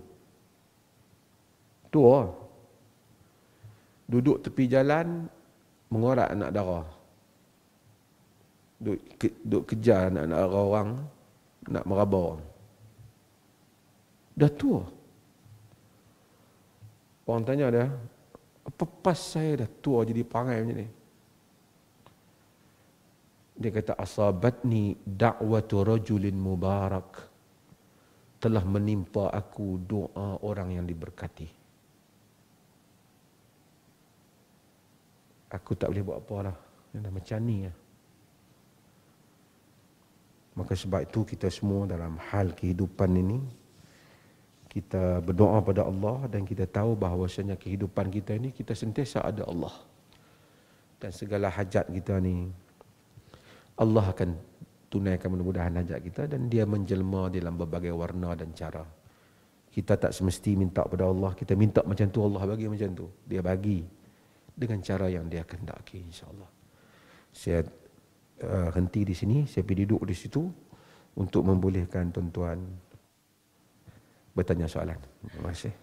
Tua, duduk tepi jalan mengorak anak darah, duduk kejar anak darah orang, nak meraba orang. Dah tua. Orang tanya dia, Apa pas saya dah tua jadi perangai macam ni? Dia kata, asabatni da'watu rajulin mubarak. Telah menimpa aku doa orang yang diberkati. Aku tak boleh buat apa lah. Dah macam ni lah. Maka sebab itu kita semua dalam hal kehidupan ini, kita berdoa pada Allah dan kita tahu bahawasanya kehidupan kita ini, kita sentiasa ada Allah. Dan segala hajat kita ni, Allah akan tunaikan mudah-mudahan hajat kita dan dia menjelma dalam berbagai warna dan cara. Kita tak semesti minta pada Allah, kita minta macam tu, Allah bagi macam tu. Dia bagi dengan cara yang dia kehendaki, insya-Allah. Saya henti di sini, saya pergi duduk di situ untuk membolehkan tuan-tuan bertanya soalan. Terima kasih.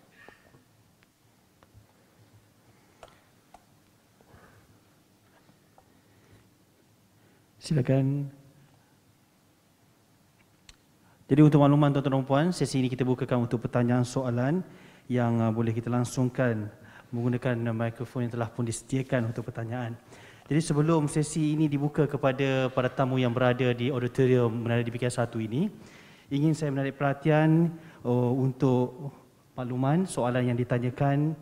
Silakan. Jadi untuk makluman tuan-tuan dan puan, sesi ini kita bukakan untuk pertanyaan soalan yang boleh kita langsungkan menggunakan mikrofon yang telah pun disediakan untuk pertanyaan. Jadi sebelum sesi ini dibuka kepada para tamu yang berada di auditorium Menara Didikan 1 ini, ingin saya menarik perhatian untuk makluman soalan yang ditanyakan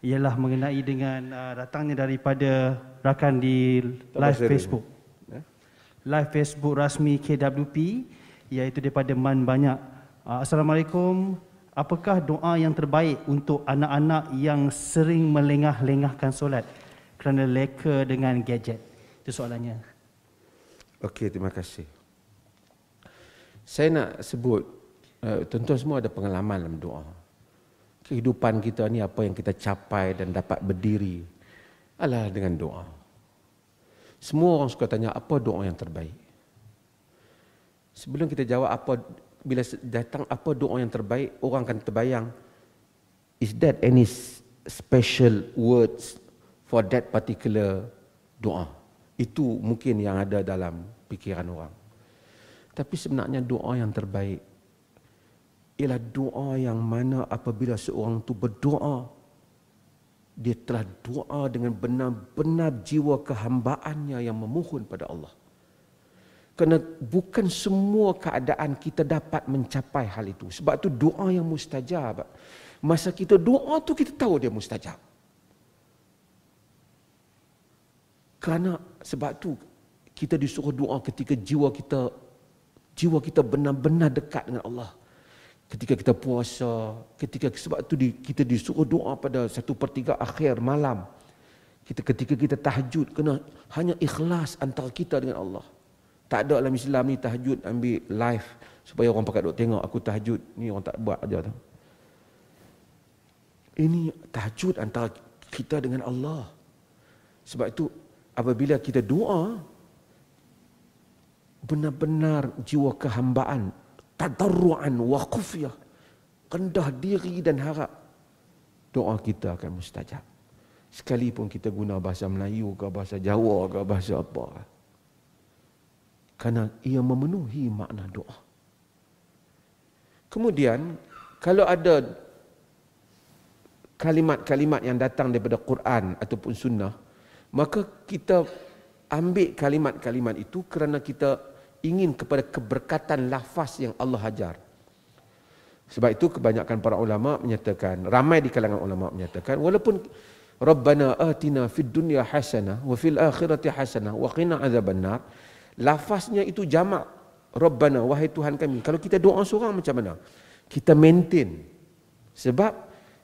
ialah mengenai dengan datangnya daripada rakan di live Facebook. Live Facebook rasmi KWP, iaitu daripada Man Banyak. Assalamualaikum. Apakah doa yang terbaik untuk anak-anak yang sering melengah-lengahkan solat kerana leka dengan gadget? Itu soalannya. Okey, terima kasih. Saya nak sebut, tuan-tuan semua ada pengalaman dalam doa. Kehidupan kita ni, apa yang kita capai dan dapat berdiri adalah dengan doa. Semua orang suka tanya, apa doa yang terbaik? Sebelum kita jawab bila datang apa doa yang terbaik, orang akan terbayang, is that any special words for that particular doa? Itu mungkin yang ada dalam fikiran orang. Tapi sebenarnya doa yang terbaik ialah doa yang mana apabila seorang itu berdoa, dia telah doa dengan benar-benar jiwa kehambaannya yang memohon pada Allah. Kerana bukan semua keadaan kita dapat mencapai hal itu. Sebab itu doa yang mustajab. Masa kita doa tu kita tahu dia mustajab. Kerana sebab tu kita disuruh doa ketika jiwa kita benar-benar dekat dengan Allah. Ketika kita puasa, sebab tu kita disuruh doa pada 1/3 akhir malam. Ketika kita tahajud, kena hanya ikhlas antara kita dengan Allah. Tak ada dalam Islam ni tahajud ambil live supaya orang pakat duk tengok aku tahajud. Ni orang tak buat aja tu. Ini tahajud antara kita dengan Allah. Sebab itu apabila kita doa, benar-benar jiwa kehambaan, tadarruan wa khufyah, rendah diri dan harap, doa kita akan mustajab. Sekalipun kita guna bahasa Melayu ke bahasa Jawa ke bahasa apa. Kerana ia memenuhi makna doa. Kemudian, kalau ada kalimat-kalimat yang datang daripada Quran ataupun sunnah, maka kita ambil kalimat-kalimat itu kerana kita ingin kepada keberkatan lafaz yang Allah ajar. Sebab itu kebanyakan para ulama menyatakan, ramai di kalangan ulama menyatakan, walaupun Rabbana atina fid dunya hasanah wa fil akhirati hasanah wa qina azabannar, lafaznya itu jamak. Rabbana, wahai Tuhan kami. Kalau kita doa seorang macam mana? Kita maintain. Sebab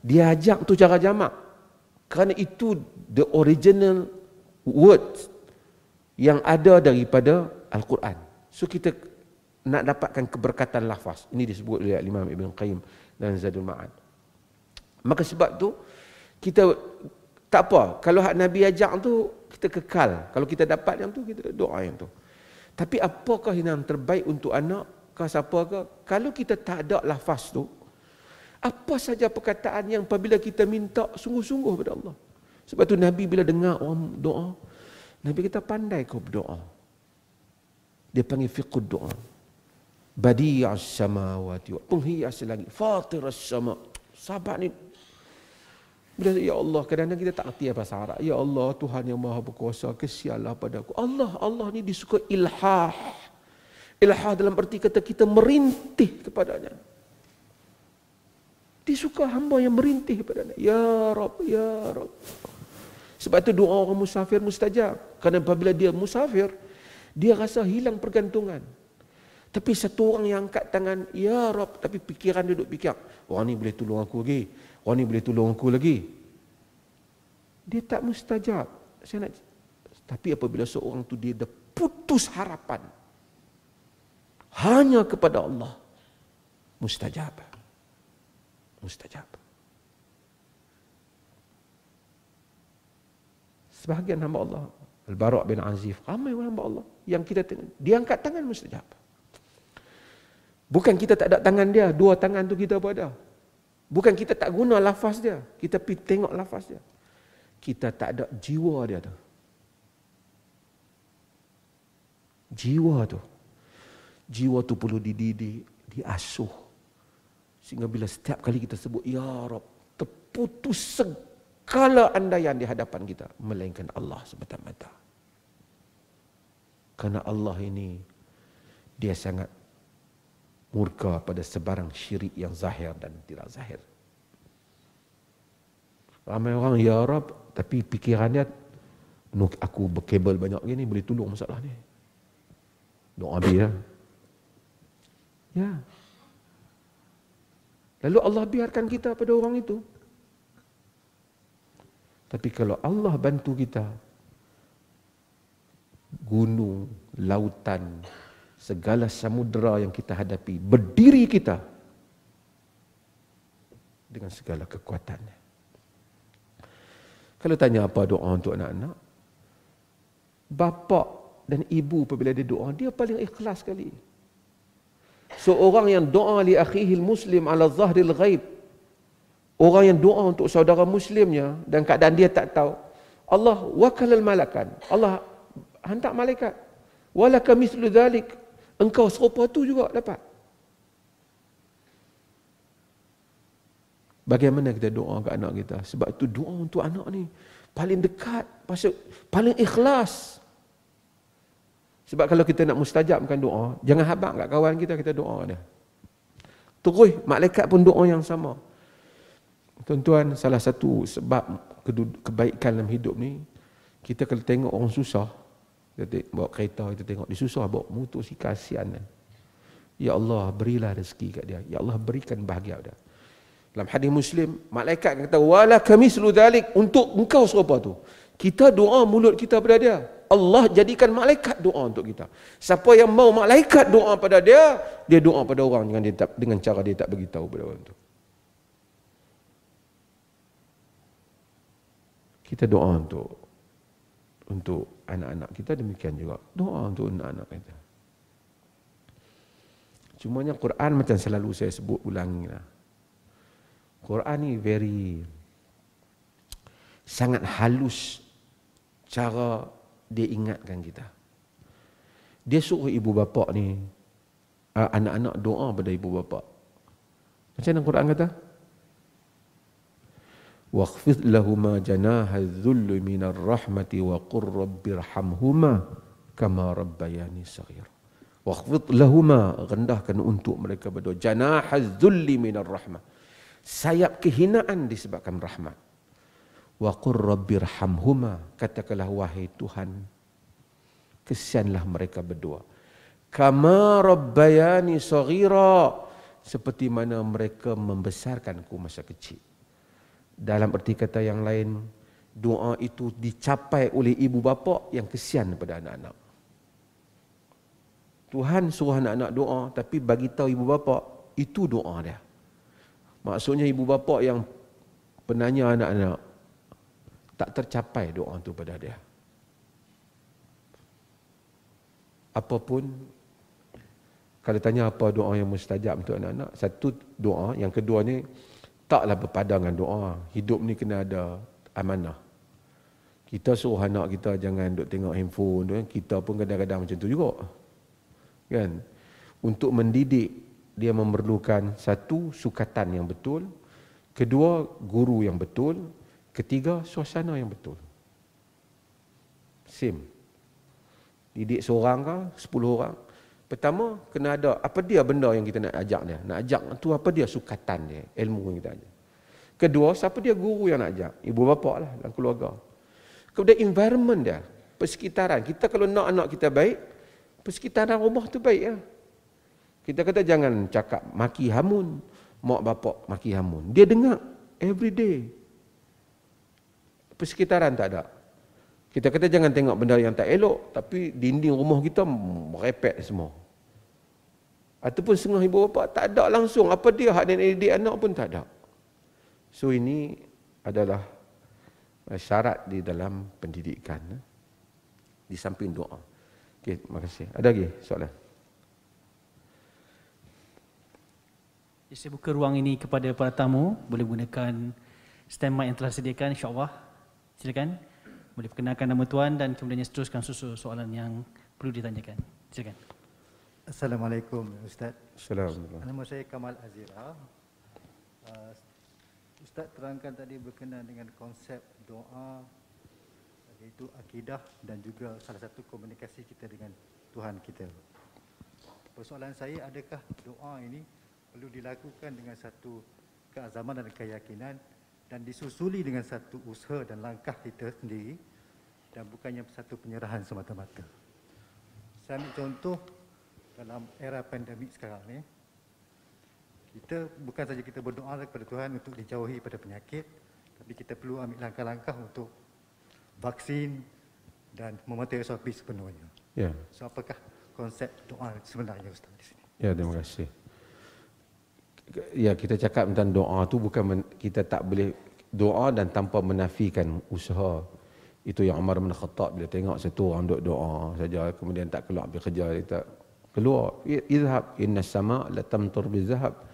dia ajak tu cara jamak. Kerana itu the original words yang ada daripada Al-Quran. So kita nak dapatkan keberkatan lafaz. Ini disebut oleh Imam Ibn Qayyim dan Zadul Ma'ad. Maka sebab tu kita tak apa. Kalau hak Nabi ajak tu kita kekal. Kalau kita dapat yang tu, kita doa yang tu. Tapi apakah yang terbaik untuk anak ke siapa ke? Kalau kita tak ada lafaz tu, apa saja perkataan yang apabila kita minta sungguh-sungguh pada Allah. Sebab tu Nabi bila dengar orang doa, Nabi kita pandai kau berdoa. Dia panggil fiqhud doa. Badi'as samawati, penghias langit, fatirus sama. Sahabat ni Bila ya Allah, kadang-kadang kita tak erti bahasa Arab. Ya Allah, Tuhan yang Maha Berkuasa, kesianlah padaku. Allah ni disuka ilhah. Ilhah dalam arti kata kita merintih kepadanya. Disuka hamba yang merintih kepadanya. Ya Rabb, ya Rabb. Sebab itu doa orang musafir mustajab. Kerana apabila dia musafir, dia rasa hilang pergantungan. Tapi satu orang yang angkat tangan, ya Rabb, tapi fikiran dia duduk fikir, orang ni boleh tolong aku lagi. Orang ni boleh tolong aku lagi. Dia tak mustajab. Tapi apabila seorang tu dia dah putus harapan hanya kepada Allah, mustajab. Mustajab. Sebahagian hamba Allah, Al-Bara' bin Azif, ramai orang hamba Allah yang kita tengok, dia angkat tangan mustajab. Bukan kita tak ada tangan dia, dua tangan tu kita pun ada. Bukan kita tak guna lafaz dia, kita pergi tengok lafaz dia. Kita tak ada jiwa dia tu. Jiwa tu perlu dididik, diasuh. Sehingga bila setiap kali kita sebut ya Rabb, terputus segala andaian di hadapan kita, melainkan Allah semata-mata. Karena Allah ini, dia sangat murka pada sebarang syirik yang zahir dan tidak zahir. Ramai orang ya Rabb, tapi fikirannya, aku berkabel banyak gini, boleh tolong masalah ni. Doa dia. Ya. Lalu Allah biarkan kita pada orang itu. Tapi kalau Allah bantu kita, gunung, lautan, segala samudera yang kita hadapi, berdiri kita dengan segala kekuatannya. Kalau tanya apa doa untuk anak-anak, bapa dan ibu apabila dia doa, dia paling ikhlas sekali. Seorang yang doa li akhihil muslim ala zahril ghaib, orang yang doa untuk saudara muslimnya dan keadaan dia tak tahu, Allah wakalal malakan, Allah hantar malaikat, walaka mislu dhalik, engkau serupa tu juga dapat. Bagaimana kita doa ke anak kita? Sebab itu doa untuk anak ni paling dekat, paling ikhlas. Sebab kalau kita nak mustajabkan doa, jangan habaq kat kawan kita doa dia. Terus malaikat pun doa yang sama. Tuan-tuan, salah satu sebab kebaikan dalam hidup ni, kita kalau tengok orang susah, kita bawa kereta, kita tengok dia susah, bawa motor, si kasihan. Ya Allah, berilah rezeki kat dia. Ya Allah, berikan bahagia dia. Dalam hadis Muslim, malaikat kata, wala kamislu dhalik, untuk engkau serupa tu. Kita doa mulut kita pada dia. Allah jadikan malaikat doa untuk kita. Siapa yang mau malaikat doa pada dia, dia doa pada orang dengan cara dia tak beritahu pada orang tu. Kita doa untuk anak-anak kita, demikian juga doa untuk anak-anak kita. Cumanya Quran macam selalu saya sebut ulangi lah. Quran ni sangat halus cara dia ingatkan kita. Dia suruh ibu bapa ni, anak-anak doa pada ibu bapa. Macam mana Quran kata? Wakhfid lahuma janaha dhulli minar rahmati wa qur rabbirhamhuma kama rabbayani saghir. Wakhfid lahuma, rendahkan untuk mereka berdua, janaha dhulli minar rahmah, sayap kehinaan disebabkan rahmat. Wa qur rabbirhamhuma, katakanlah wahai Tuhan, kesianlah mereka berdua. Kama rabbayani saghira, seperti mana mereka membesarkanku masa kecil. Dalam erti kata yang lain, doa itu dicapai oleh ibu bapa yang kesian kepada anak-anak. Tuhan suruh anak-anak doa, tapi bagi tahu ibu bapa itu doa dia. Maksudnya ibu bapa yang penanya anak-anak, tak tercapai doa itu pada dia. Apapun, kalau tanya apa doa yang mustajab untuk anak-anak, satu doa, yang kedua ni taklah berpadangan doa. Hidup ni kena ada amanah. Kita suruh anak kita jangan duk tengok handphone, kita pun kadang-kadang macam tu juga. Kan? Untuk mendidik, dia memerlukan satu, sukatan yang betul, kedua, guru yang betul, Ketiga, suasana yang betul. Same. Didik seorang ke, 10 orang. Pertama, kena ada apa dia benda yang kita nak ajak dia. Nak ajak tu apa dia sukatan dia, ilmu yang kita ajak. Kedua, siapa dia guru yang nak ajak? Ibu bapa lah dalam keluarga. Kemudian environment dia, persekitaran. Kita kalau nak anak kita baik, persekitaran rumah tu baik lah. Kita kata jangan cakap maki hamun, mak bapak maki hamun. Dia dengar every day. Persekitaran tak ada. Kita kata jangan tengok benda yang tak elok, tapi dinding rumah kita merepek semua. Ataupun setengah ibu bapa tak ada langsung. Apa dia hak dan didik anak pun tak ada. So ini adalah syarat di dalam pendidikan. Di samping doa. Okey, terima kasih. Ada lagi soalan? Saya buka ruang ini kepada para tamu. Boleh gunakan stand mic yang telah disediakan, insya-Allah. Silakan. Boleh perkenalkan nama tuan dan kemudian seteruskan susul soalan yang perlu ditanyakan. Silakan. Assalamualaikum Ustaz. Assalamualaikum. Nama saya Kamal Azira. Ustaz terangkan tadi berkenaan dengan konsep doa, iaitu akidah dan juga salah satu komunikasi kita dengan Tuhan kita. Persoalan saya, adakah doa ini perlu dilakukan dengan satu keazaman dan keyakinan dan disusuli dengan satu usaha dan langkah kita sendiri dan bukannya satu penyerahan semata-mata. Saya ambil contoh dalam era pandemik sekarang ni, kita bukan saja kita berdoa kepada Tuhan untuk dijauhi pada penyakit, tapi kita perlu ambil langkah-langkah untuk vaksin dan mematuhi SOP sepenuhnya. Ya. So apakah konsep doa sebenarnya Ustaz di sini? Ya, terima kasih. Ya, kita cakap tentang doa tu bukan kita tak boleh doa dan tanpa menafikan usaha. Itu yang Umar bin Khattab bila tengok satu orang duk doa saja kemudian tak keluar pergi kerja, dia tak keluar. Izhab innas sama la tamtur bizahab.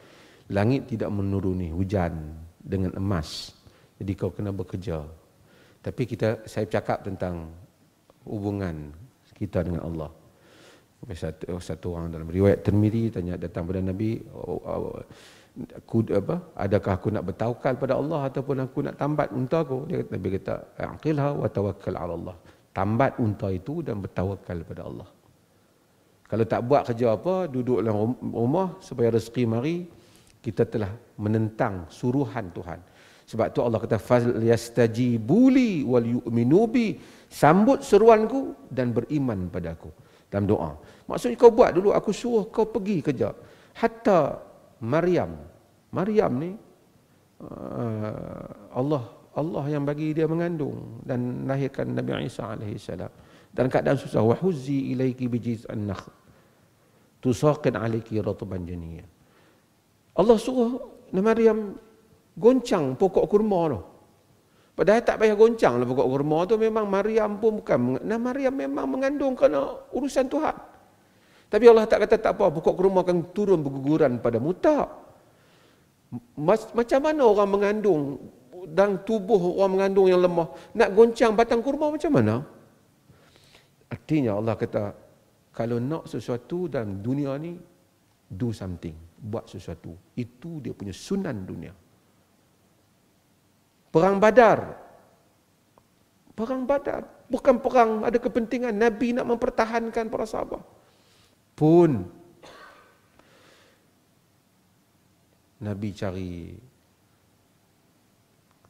Langit tidak menuruni hujan dengan emas. Jadi kau kena bekerja. Tapi saya cakap tentang hubungan kita dengan Allah. Satu orang dalam riwayat Tirmizi datang pada Nabi, adakah aku nak bertawakal pada Allah ataupun aku nak tambat unta aku? Nabi kata, aqilha wa tawakkal ala Allah. Tambat unta itu dan bertawakal pada Allah. Kalau tak buat kerja apa, duduk dalam rumah supaya rezeki mari, kita telah menentang suruhan Tuhan. Sebab tu Allah kata falyastajibuli wal yu'minu bi, sambut seruanku dan beriman padaku dalam doa. Maksudnya kau buat dulu, aku suruh kau pergi kerja. Hatta Maryam ni Allah yang bagi dia mengandung dan lahirkan Nabi Isa alaihi salam dalam keadaan susah. Wa huzzi ilaiki bijiz'an nakhl tusaqin alayki ratban janiyya. Allah suruh Maryam goncang pokok kurma tu. Padahal tak payah goncang lah pokok kurma tu, memang Maryam pun bukan. Maryam memang mengandung kerana urusan Tuhan. Tapi Allah tak kata tak apa, pokok kurma akan turun berguguran padamu. Tak. Macam mana orang mengandung dan tubuh orang mengandung yang lemah nak goncang batang kurma macam mana? Artinya Allah kata, kalau nak sesuatu dalam dunia ni, do something. Buat sesuatu. Itu dia punya sunan dunia. Perang Badar. Bukan perang ada kepentingan. Nabi nak mempertahankan para sahabat. Pun Nabi cari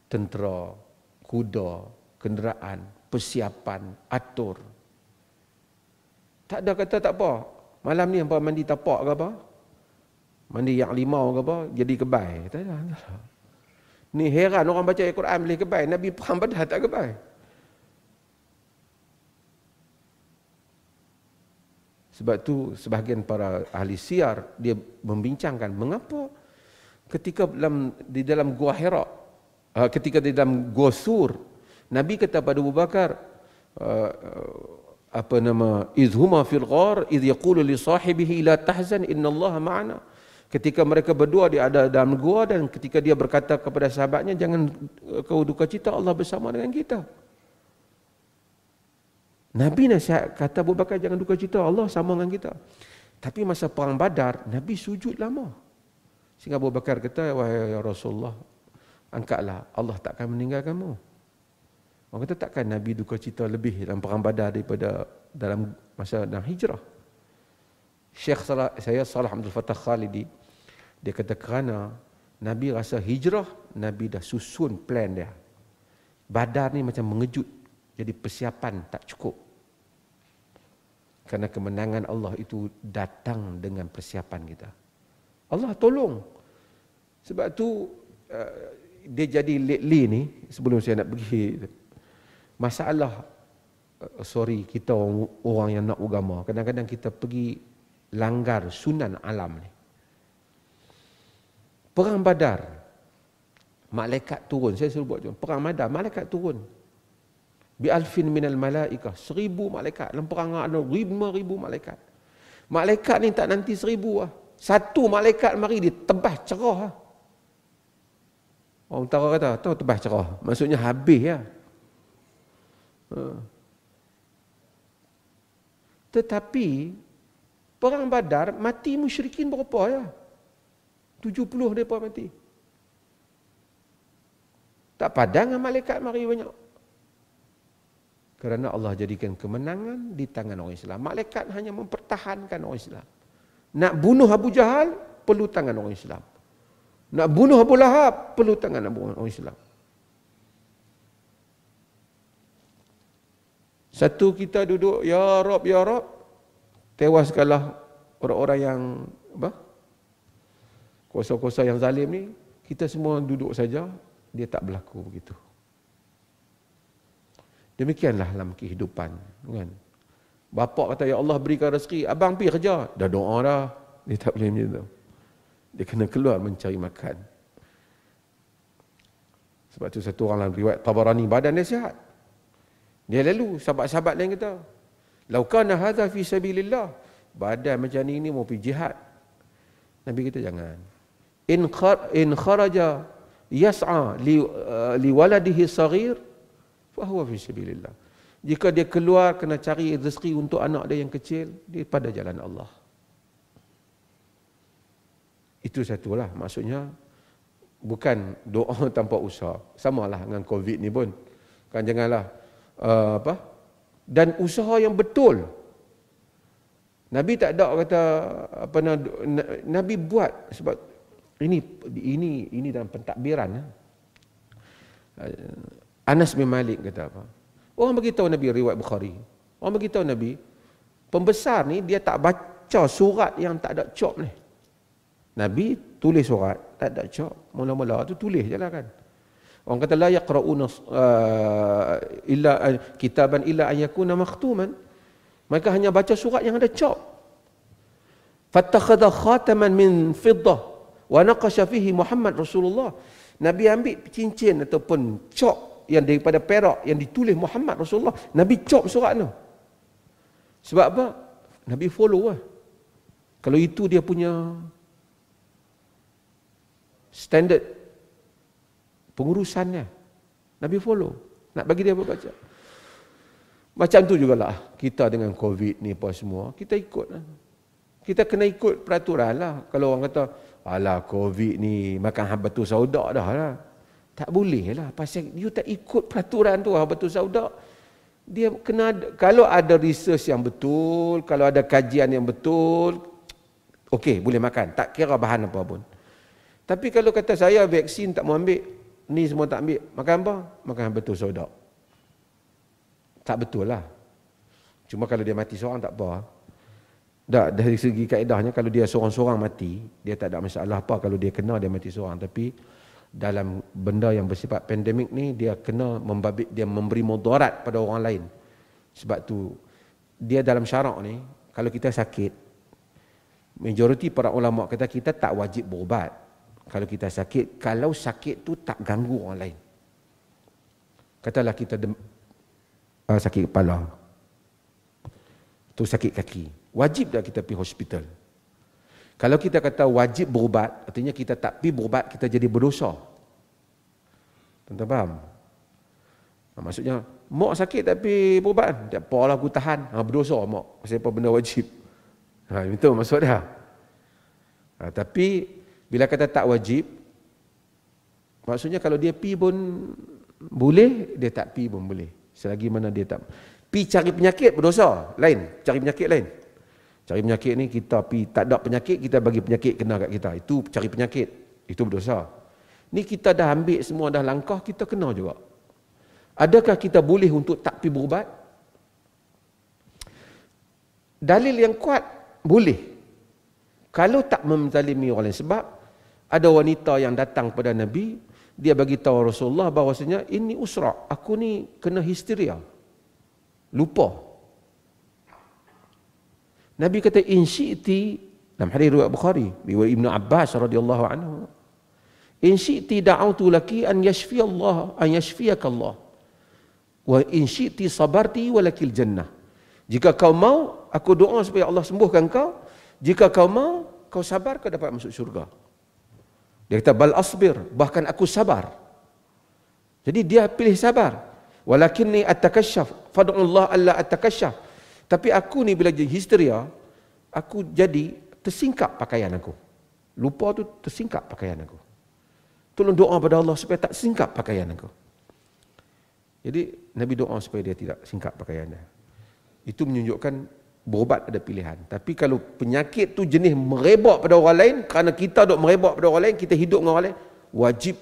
tentera, kuda, kenderaan, persiapan, atur. Tak ada kata tak apa. Malam ni hampa mandi tapak ke apa? Mandi yang limau ke apa? Jadi kebai. Tak ada. Ni heran orang baca Al-Quran boleh kebai. Nabi perang Badar tak kebai. Sebab tu sebahagian para ahli siar dia membincangkan mengapa ketika di dalam Gua Hira, ketika di dalam Gua Sur, Nabi kata pada Abu Bakar, izhuma fil ghar idh yaqulu li sahibihi la tahzan innallaha ma'ana. Ketika mereka berdua ada dalam gua dan ketika dia berkata kepada sahabatnya, jangan kau duka cita, Allah bersama dengan kita. Nabi nasihat kata Abu Bakar jangan duka cita, Allah sama dengan kita. Tapi masa perang Badar, Nabi sujud lama. Sehingga Abu Bakar kata, wahai ya Rasulullah, angkatlah, Allah tak akan meninggalkanmu. Orang kata takkan Nabi duka cita lebih dalam perang Badar daripada dalam masa dalam hijrah. Saya Salah Abdul Fattah Khalidi, dia kata kerana Nabi rasa hijrah, Nabi dah susun plan dia. Badar ni macam mengejut, jadi persiapan tak cukup. Kerana kemenangan Allah itu datang dengan persiapan kita. Allah tolong. Sebab tu dia jadi lately ni, sebelum saya nak pergi, masalah kita orang yang nak agama, kadang-kadang kita pergi langgar sunan alam ni. Perang Badar, malaikat turun. Saya suruh buat perang Badar, malaikat turun. Bi alfin minal malaikah, 1000 malaikat. Dalam perang ada 5,000 malaikat. Malaikat ni tak nanti 1000 lah. Satu malaikat mari dia tebas cerah lah. Orang utara kata, tahu tebas cerah, maksudnya habis ya. Tetapi perang Badar mati musyrikin berapa ya? 70 mereka mati. Tak padang dengan malaikat mari banyak. Kerana Allah jadikan kemenangan di tangan orang Islam. Malaikat hanya mempertahankan orang Islam. Nak bunuh Abu Jahal, perlu tangan orang Islam. Nak bunuh Abu Lahab, perlu tangan orang Islam. Satu kita duduk, ya Rob, tewaskanlah orang-orang yang kuasa-kuasa yang zalim ni. Kita semua duduk saja, dia tak berlaku begitu. Demikianlah dalam kehidupan, kan? Bapa kata, ya Allah berikan rezeki, abang pergi kerja, dah doa dah. Dia tak boleh macam tu. Dia kena keluar mencari makan. Sebab tu satu orang dalam riwayat Tabarani, badan dia sihat. Dia lalu, sahabat-sahabat lain kata, lau kana hadza fi sabilillah, badan macam ni mau pergi jihad. Nabi kata jangan. In kharaja yas'a li waladihi saghir fa huwa fi sabilillah. Jika dia keluar kena cari rezeki untuk anak dia yang kecil, dia pada jalan Allah. Itu satulah, maksudnya bukan doa tanpa usaha. Samalah dengan COVID ni pun. Kan janganlah dan usaha yang betul. Nabi tak ada kata Nabi buat sebab ini dalam pentadbiran. Anas bin Malik kata apa? Orang beritahu Nabi, riwayat Bukhari. Orang beritahu Nabi, pembesar ni dia tak baca surat yang tak ada cop ni. Nabi tulis surat, tak ada cop. Mula-mula tu tulis je lah kan. Orang kata la yaqra'una illa kitaban illa an yakuna makhtuman. Mereka hanya baca surat yang ada cop. Fattakhadha khataman min fiddah wa naqasha fihi Muhammad Rasulullah. Nabi ambil cincin ataupun cop yang daripada perak yang ditulis Muhammad Rasulullah. Nabi cop surat tu. Sebab apa? Nabi follow lah. Kalau itu dia punya standard pengurusannya, Nabi follow. Nak bagi dia baca. Macam tu jugalah kita dengan COVID ni apa semua, kita ikut lah. Kita kena ikut peraturan lah. Kalau orang kata, alah COVID ni makan habatus sauda dah lah. Tak boleh lah. Pasal you tak ikut peraturan tu, habatus sauda. Dia kena, kalau ada research yang betul, kalau ada kajian yang betul, okey, boleh makan. Tak kira bahan apa pun. Tapi kalau kata saya vaksin tak mau ambil, ni semua tak ambil, makan apa? Makan habatus sauda. Tak betul lah. Cuma kalau dia mati seorang tak apa. Tak, dari segi kaedahnya kalau dia seorang-seorang mati, dia tak ada masalah apa kalau dia kena dia mati seorang. Tapi dalam benda yang bersifat pandemik ni, dia kena dia memberi mudarat pada orang lain. Sebab tu dia dalam syarak ni, kalau kita sakit, majoriti para ulama kata kita tak wajib berubat. Kalau kita sakit, kalau sakit tu tak ganggu orang lain. Katalah kita sakit kepala, tu sakit kaki, wajib tak kita pergi hospital? Kalau kita kata wajib berubat, artinya kita tak pergi berubat, kita jadi berdosa. Tuan-tuan faham? Maksudnya, mak sakit tak pergi berubat, tak apalah aku tahan, berdosa mak, pasal apa benda wajib. Itu maksud dia. Tapi bila kata tak wajib, Maksudnya kalau dia pi pun boleh, dia tak pi pun boleh. Selagi mana dia tak pi cari penyakit berdosa, lain. Cari penyakit lain. Cari penyakit ni kita pi tak ada penyakit, kita bagi penyakit kena kat kita. Itu cari penyakit. Itu berdosa. Ni kita dah ambil semua dah langkah, kita kena juga. Adakah kita boleh untuk tak pi berubat? Dalil yang kuat boleh. Kalau tak menzalimi orang lain, sebab ada wanita yang datang pada Nabi, dia bagi tahu Rasulullah bahawasanya ini usra, aku ni kena histeria. Lupa. Nabi kata in syi'ti, dalam hadis riwayat Bukhari, riwayat Ibnu Abbas radhiyallahu anhu, in syi'ti da'autu laki an yashfi Allah, an yashfiyaka Allah. Wa in syi'ti sabarti walakil jannah. Jika kau mau, aku doa supaya Allah sembuhkan kau. Jika kau mau, kau sabar, kau dapat masuk syurga. Dia kata bal asbir, bahkan aku sabar. Jadi dia pilih sabar. Walakinni atakashaf, fad'ullah alla atakashaf. Tapi aku ni bila jadi histeria, aku jadi tersingkap pakaian aku. Lupa tu tersingkap pakaian aku. Tolong doa pada Allah supaya tak singkap pakaian aku. Jadi Nabi doa supaya dia tidak singkap pakaian dia. Itu menunjukkan berubat ada pilihan. Tapi kalau penyakit tu jenis merebak pada orang lain, kerana kita duk merebak pada orang lain, kita hidup dengan orang lain, wajib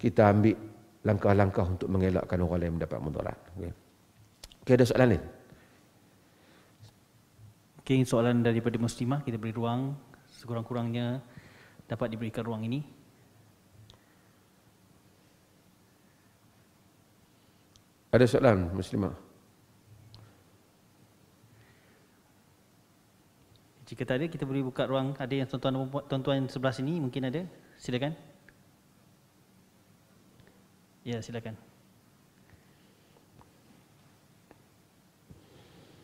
kita ambil langkah-langkah untuk mengelakkan orang lain mendapat mudarat. Okey, ada soalan lain? Okey, soalan daripada muslimah, kita beri ruang sekurang-kurangnya dapat diberikan ruang ini. Ada soalan muslimah? Jika tak ada, kita beri buka ruang. Ada yang tuan-tuan sebelah sini mungkin ada. Silakan. Ya, silakan.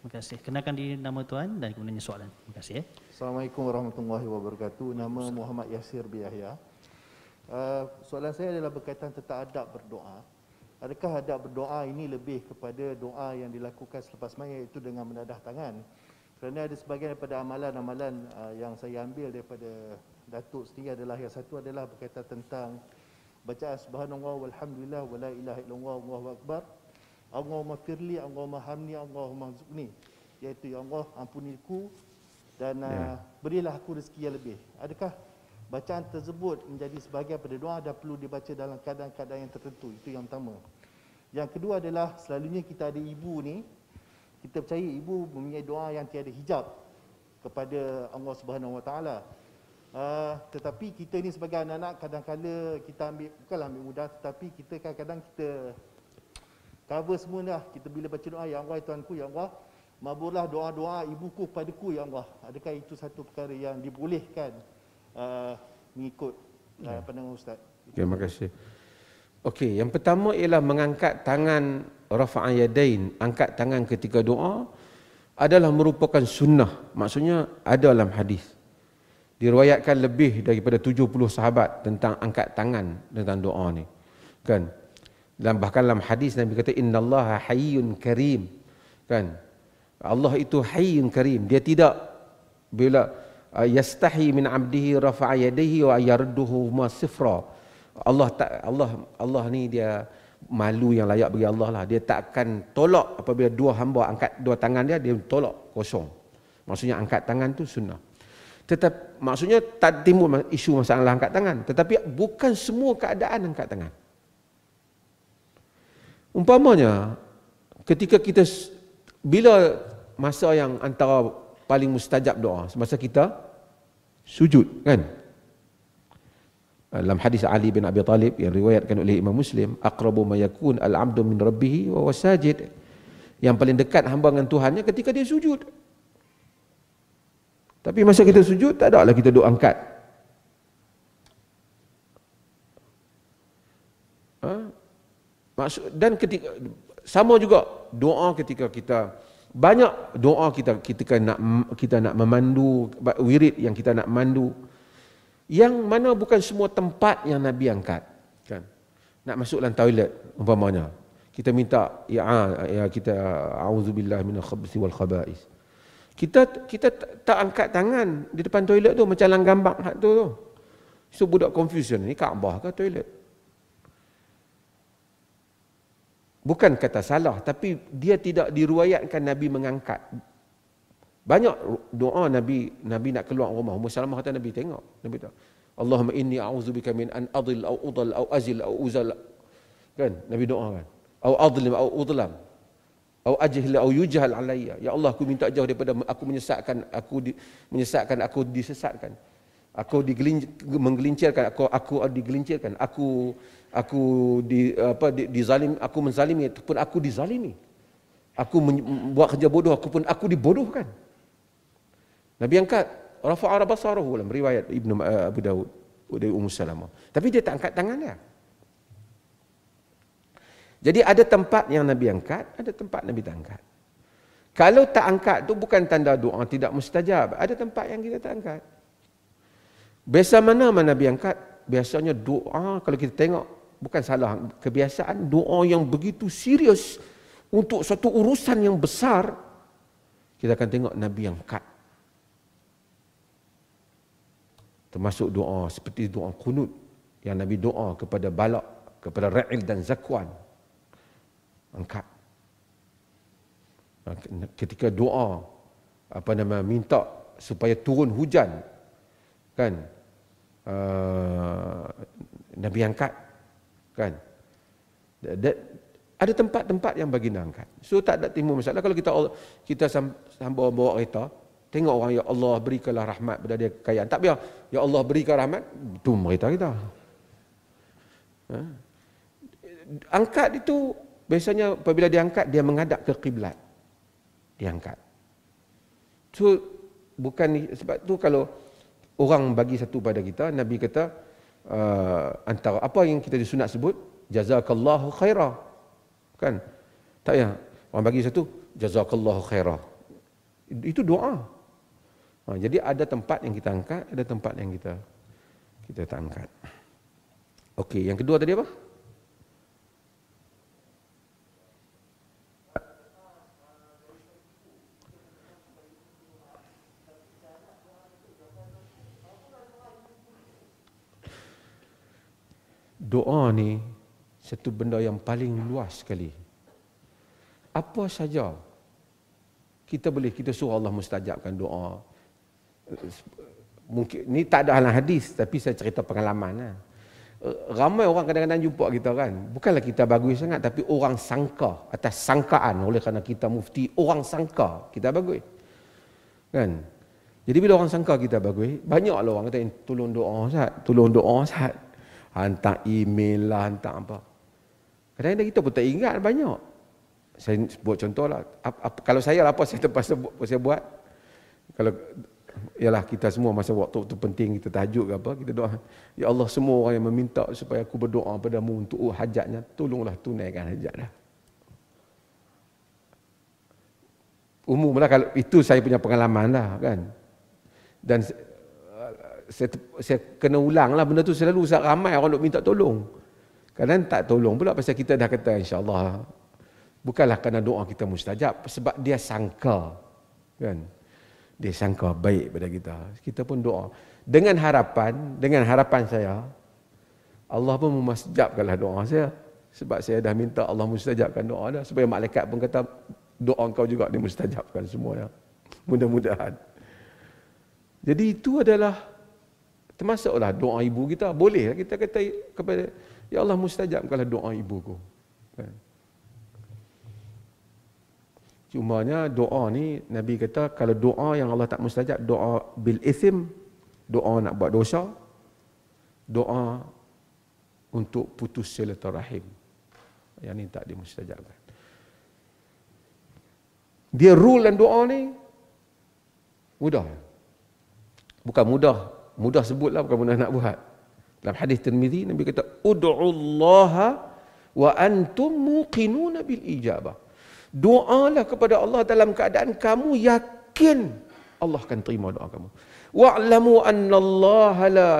Terima kasih. Kenalkan diri nama tuan dan kemudian soalan. Terima kasih. Assalamualaikum warahmatullahi wabarakatuh. Nama Muhammad Yasir bin Yahya. Soalan saya adalah berkaitan tentang adab berdoa. Adakah adab berdoa ini lebih kepada doa yang dilakukan selepas mayat, iaitu dengan menadah tangan? Kerana ada sebahagian daripada amalan-amalan yang saya ambil daripada Datuk sendiri adalah, yang satu adalah berkaitan tentang bacaan subhanallah walhamdulillah wala ilaha illallah wallahu akbar, Allahumma firli, Allahumma hamni, Allahumma zukni, iaitu ya Allah ampuniku dan berilah aku rezeki yang lebih. Adakah bacaan tersebut menjadi sebahagian pada doa dan perlu dibaca dalam keadaan-keadaan yang tertentu? Itu yang pertama. Yang kedua adalah, selalunya kita ada ibu ni, kita percaya ibu mempunyai doa yang tiada hijab kepada Allah Subhanahu Wa Taala. Tetapi kita ni sebagai anak-anak, kadang-kadang kita ambil, bukanlah ambil mudah, tetapi kita kadang-kadang kita cover semua dah. Kita bila baca doa, ya Allah Tuhanku, ya Allah, maburlah doa-doa ibuku padaku, ya Allah. Adakah itu satu perkara yang dibolehkan mengikut pandangan Ustaz? Terima kasih. Okey, yang pertama ialah mengangkat tangan, rafa'an yadain, angkat tangan ketika doa adalah merupakan sunnah. Maksudnya ada dalam hadis. Diriwayatkan lebih daripada 70 sahabat tentang angkat tangan tentang doa ni. Kan? Dan bahkan dalam hadis Nabi kata innallaha hayyun karim. Kan? Allah itu hayyun karim. Dia tidak bila yastahi min 'abdihi rafa'a yadayhi wa yarduhu ma sifra. Allah ni dia malu yang layak bagi Allah lah. Dia tak akan tolak apabila dua hamba angkat dua tangan dia tolak kosong. Maksudnya angkat tangan tu sunnah. Tetap maksudnya tak timbul isu masalah angkat tangan, tetapi bukan semua keadaan angkat tangan. Umpamanya ketika kita bila masa yang antara paling mustajab doa semasa kita sujud, kan? Dalam hadis Ali bin Abi Talib yang riwayatkan oleh Imam Muslim, aqrabu ma yakun al-'abdu min rabbih wa huwa sajid. Yang paling dekat hamba dengan Tuhannya ketika dia sujud. Tapi masa kita sujud tak ada lah kita duk angkat. Dan ketika sama juga doa ketika kita banyak doa kita nak memandu wirid yang kita nak mandu, yang mana bukan semua tempat yang Nabi angkat, kan? Nak masuk dalam toilet umpamanya, kita minta kita auzubillah minal khabthi wal khaba'is. Kita tak angkat tangan di depan toilet tu macam dalam gambar tu. So budak confusion, ni Kaabah ke toilet? Bukan kata salah, tapi dia tidak diriwayatkan Nabi mengangkat. Banyak doa Nabi nak keluar rumah. Ummu Salamah kata Nabi tengok. Nabi tahu. Allahumma inni a'udzubika min an adil au udal au azil au uzal. Kan? Nabi doa kan. Au adlim au udlam. Au ajhil au yujhal alayya. Ya Allah, aku minta jauh daripada aku menyesatkan, aku disesatkan. Aku menggelincirkan, aku digelincirkan, aku dizalim, aku menzalimi ataupun aku dizalimi. Aku buat kerja bodoh, aku dibodohkan. Nabi angkat rafa'a basarahu dalam riwayat Ibnu Abu Daud dari Ummu Salamah. Tapi dia tak angkat tangan dia. Jadi ada tempat yang Nabi angkat, ada tempat Nabi tak angkat. Kalau tak angkat tu bukan tanda doa tidak mustajab. Ada tempat yang kita tak angkat. Biasa mana Nabi angkat? Biasanya doa, kalau kita tengok, bukan salah, kebiasaan doa yang begitu serius untuk satu urusan yang besar, kita akan tengok Nabi angkat. Termasuk doa seperti doa qunut yang Nabi doa kepada Balak, kepada Ra'il dan Zakwan. Angkat. Ketika doa minta supaya turun hujan, kan? Nabi angkat, kan? Ada tempat-tempat yang baginda angkat. So tak ada timbul masalah kalau kita sambil bawa kereta, tengok orang, ya Allah berikanlah rahmat pada dia kekayaan. Tak biar, ya Allah berikan rahmat, itu merita kita. Angkat itu biasanya apabila diangkat, dia menghadap ke kiblat. Diangkat. So bukan, sebab tu kalau orang bagi satu pada kita, Nabi kata antara apa yang kita disunat sebut, jazakallahu khairah, kan? Tak ya, orang bagi satu jazakallahu khairah, itu doa. Jadi ada tempat yang kita angkat, ada tempat yang kita tak angkat. Okey, yang kedua tadi apa? Doa ni satu benda yang paling luas sekali. Apa saja kita suruh Allah mustajabkan doa. Mungkin ni tak ada dalam hadis, tapi saya cerita pengalaman. Ramai orang kadang-kadang jumpa kita, kan, bukanlah kita bagus sangat, tapi orang sangka, atas sangkaan, oleh kerana kita mufti, orang sangka kita bagus, kan. Jadi bila orang sangka kita bagus, banyaklah orang kata tolong doa Ustaz, hantar email lah, hantar apa. Kadang-kadang kita pun tak ingat banyak. Saya buat contoh lah. Kalau saya lah, apa saya terpaksa buat. Kalau ialah kita semua masa waktu penting, kita tahajud ke apa, kita doa, ya Allah, semua orang yang meminta supaya aku berdoa padamu untuk hajatnya, tolonglah tunaikan hajat dah. Umumlah, kalau itu saya punya pengalaman lah, kan. Dan saya kena ulang lah benda tu selalu. Ramai orang duk minta tolong, kadang tak tolong pula pasal kita dah kata insya-Allah. Bukanlah kerana doa kita mustajab, sebab dia sangka, kan, dia sangka baik pada kita. Kita pun doa dengan harapan saya, Allah pun memustajabkanlah doa saya, sebab saya dah minta Allah mustajabkan doa dah, supaya malaikat pun kata doa kau juga dimustajabkan semuanya, mudah-mudahan. Jadi itu adalah termasuklah doa ibu kita. Boleh kita kata kepada, ya Allah mustajabkanlah doa ibuku, kan? Cumanya doa ni Nabi kata, kalau doa yang Allah tak mustajab, doa bil ithim, doa nak buat dosa, doa untuk putus silaturahim, yang ni tak dimustajabkan. Dia rule dan doa ni mudah. Bukan mudah sebutlah, bukan mudah nak buat. Dalam hadis Tirmizi, Nabi kata, ud'ullaha wa antum muqinuna bil ijabah. Doalah kepada Allah dalam keadaan kamu yakin Allah akan terima doa kamu. Wa'lamu anna Allah la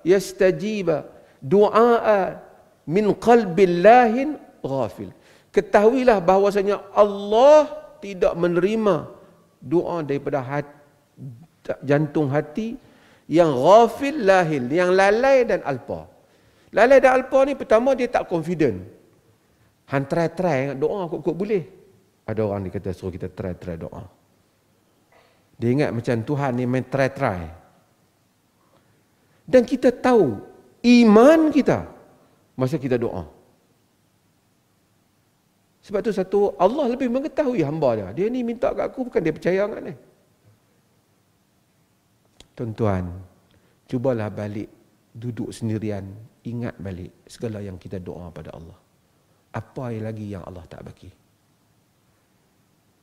yastajiba du'a min qalbil lahin ghafil. Ketahuilah bahawasanya Allah tidak menerima doa daripada jantung hati yang ghafil lahil, yang lalai dan alpa. Lalai dan alpa ni, pertama dia tak confident. Han try doa kot boleh. Ada orang dia kata suruh kita try doa. Dia ingat macam Tuhan ni main try. Dan kita tahu iman kita masa kita doa. Sebab tu satu, Allah lebih mengetahui hamba dia. Dia ni minta kat aku bukan dia percaya dengan ni. Tuan-tuan, cubalah balik duduk sendirian, ingat balik segala yang kita doa pada Allah. Apa lagi yang Allah tak bagi?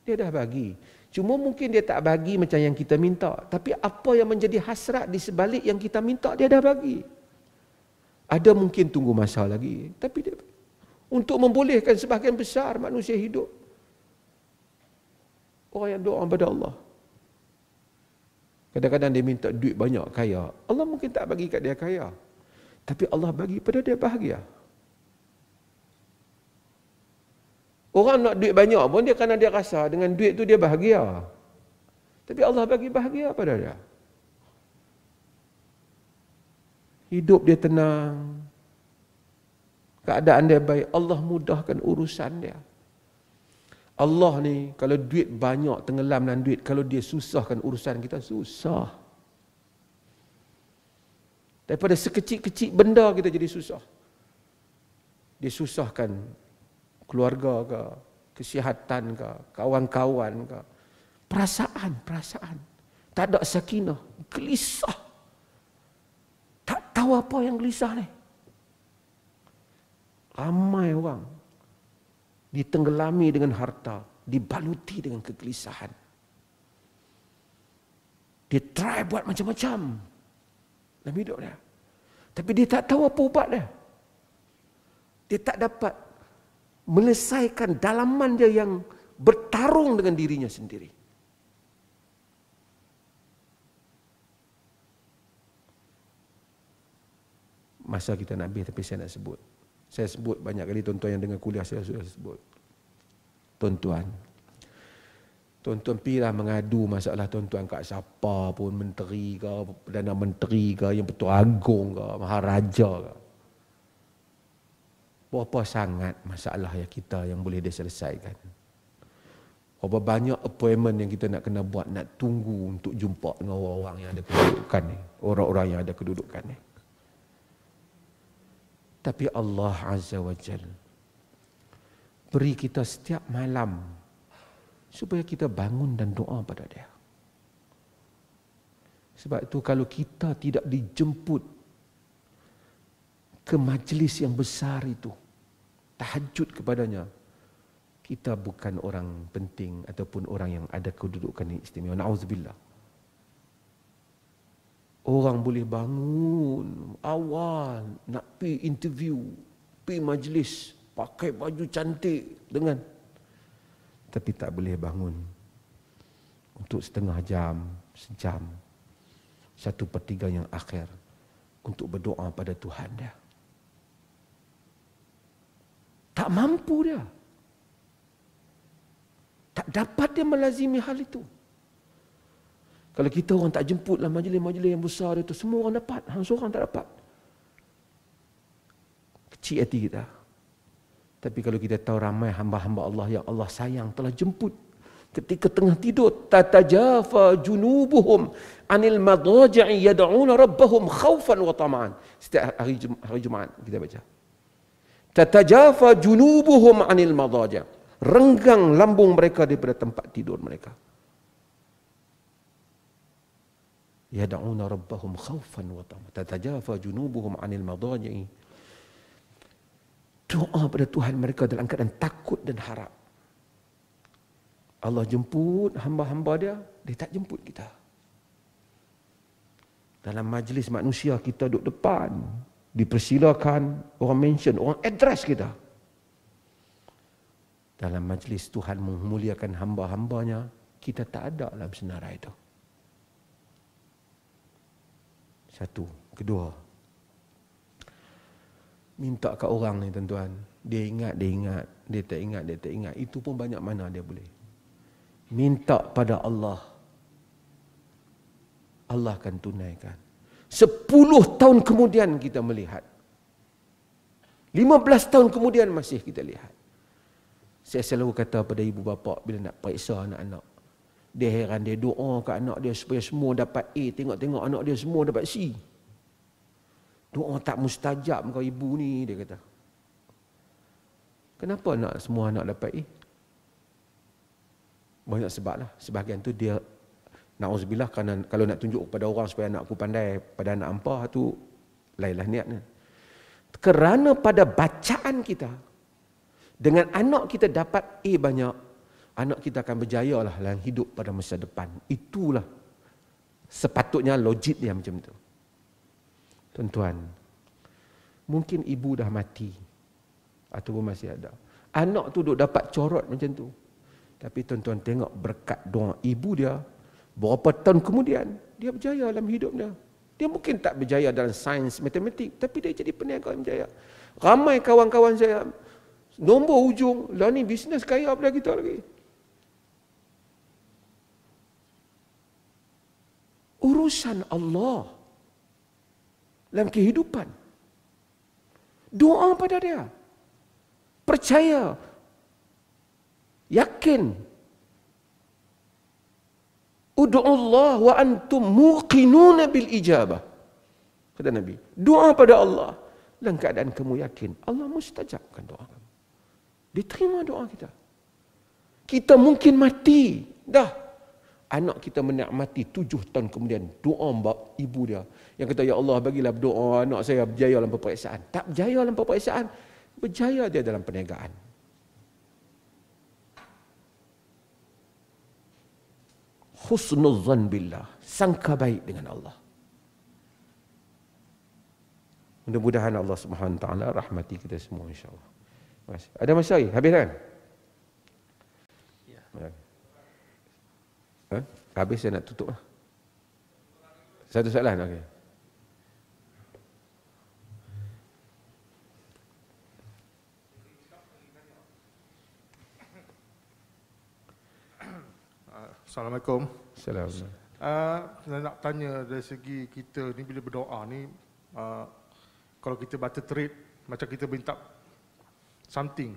Dia dah bagi. Cuma mungkin dia tak bagi macam yang kita minta. Tapi apa yang menjadi hasrat di sebalik yang kita minta, dia dah bagi. Ada mungkin tunggu masa lagi. Tapi dia, untuk membolehkan sebahagian besar manusia hidup. Orang yang doa pada Allah. Kadang-kadang dia minta duit banyak, kaya. Allah mungkin tak bagi kat dia kaya. Tapi Allah bagi pada dia bahagia. Orang nak duit banyak pun dia kerana dia rasa dengan duit tu dia bahagia. Tapi Allah bagi bahagia pada dia. Hidup dia tenang. Keadaan dia baik. Allah mudahkan urusan dia. Allah ni kalau duit banyak tenggelam dalam duit, kalau dia susahkan urusan kita, susah. Daripada sekecil-kecil benda kita jadi susah. Dia susahkan keluarga ke, kesihatan ke, kawan-kawan ke, perasaan. Tak ada sakinah, gelisah. Tak tahu apa yang gelisah ni. Ramai orang ditenggelami dengan harta, dibaluti dengan kegelisahan. Dia try buat macam-macam dalam hidup dia. Tapi dia tak tahu apa ubat dia. Dia tak dapat menyelesaikan dalaman dia yang bertarung dengan dirinya sendiri. Masa kita nak habis tapi saya nak sebut. Saya sebut banyak kali tuan-tuan yang dengar kuliah saya sudah sebut. Tuan-tuan pergilah mengadu masalah tuan-tuan kat siapa pun, menteri ke, Perdana Menteri ke, yang Pertua Agong ke, Maharaja ke. Berapa sangat masalah yang kita yang boleh diselesaikan. Berapa banyak appointment yang kita nak kena buat, nak tunggu untuk jumpa dengan orang-orang yang ada kedudukan ni. Orang-orang yang ada kedudukan ni. Tapi Allah Azza wa Jal beri kita setiap malam supaya kita bangun dan doa pada dia. Sebab itu kalau kita tidak dijemput ke majlis yang besar itu, tahajud kepadanya, kita bukan orang penting ataupun orang yang ada kedudukan yang istimewa. Na'udzubillah. Orang boleh bangun awal nak pergi interview, pergi majlis, pakai baju cantik dengan, tapi tak boleh bangun untuk setengah jam, sejam, 1/3 yang akhir untuk berdoa pada Tuhan dia. Tak mampu dia. Tak dapat dia melazimi hal itu. Kalau kita orang tak jemputlah majlis-majlis yang besar itu, semua orang dapat, hang seorang tak dapat. Kecil hati kita. Tapi kalau kita tahu ramai hamba-hamba Allah yang Allah sayang telah jemput ketika tengah tidur, tatajafa junubuhum anil madaji'i yad'una rabbahum khaufan wa tama'an. Setiap hari Jumaat kita baca. Tatajafa junubuhum anil madaji'. Renggang lambung mereka daripada tempat tidur mereka. Yad'una rabbahum khaufan wa tama'an. Tatajafa junubuhum anil madaji'i. Doa pada Tuhan mereka dalam keadaan takut dan harap. Allah jemput hamba-hamba dia, dia tak jemput kita. Dalam majlis manusia kita duduk depan, dipersilakan, orang mention, orang address kita. Dalam majlis Tuhan memuliakan hamba-hambanya, kita tak ada dalam senarai itu. Satu. Kedua, minta kat orang ni tuan-tuan, dia ingat, dia tak ingat. Itu pun banyak mana dia boleh. Minta pada Allah, Allah akan tunaikan. 10 tahun kemudian kita melihat. 15 tahun kemudian masih kita lihat. Saya selalu kata pada ibu bapa bila nak periksa anak-anak. Dia heran, dia doa kat anak dia supaya semua dapat A. Tengok-tengok anak dia semua dapat C. Doa tak mustajab kau ibu ni, dia kata. Kenapa semua anak dapat A? Banyak sebab lah. Sebahagian tu dia, na'udzubillah, kalau nak tunjuk kepada orang supaya anak aku pandai, pada anak ampah tu, lainlah niatnya. Kerana pada bacaan kita, dengan anak kita dapat A banyak, anak kita akan berjaya lah dalam hidup pada masa depan. Itulah sepatutnya logik dia macam tu. Tuan-tuan, mungkin ibu dah mati ataupun masih ada. Anak tu duk dapat corot macam tu. Tapi tuan-tuan tengok berkat doa ibu dia, berapa tahun kemudian dia berjaya dalam hidup dia. Dia mungkin tak berjaya dalam sains matematik, tapi dia jadi peniaga yang berjaya. Ramai kawan-kawan saya nombor hujung, lah ni bisnes kaya pada kita lagi. Urusan Allah dalam kehidupan. Doa pada dia. Percaya. Yakin. Ud'ullah wa antum muqinuna bil ijabah. Kata Nabi, doa pada Allah dalam keadaan kamu yakin Allah mustajabkan doa kamu. Diterima doa kita. Kita mungkin mati dah. Anak kita menikmati 7 tahun kemudian doa ibu dia yang kata, ya Allah bagilah doa anak saya berjaya dalam peperiksaan. Tak berjaya dalam peperiksaan, berjaya dia dalam perniagaan. Husnuzan billah, sangka baik dengan Allah. Mudah-mudahan Allah Subhanahu Wa Taala rahmati kita semua insya-Allah. Ada masa lagi? Habis kan? Ya. Habis saya nak tutup lah. Satu soalan, okey. Assalamualaikum. Assalamualaikum. Saya nak tanya dari segi kita ni bila berdoa ni, kalau kita baca trade, macam kita minta something,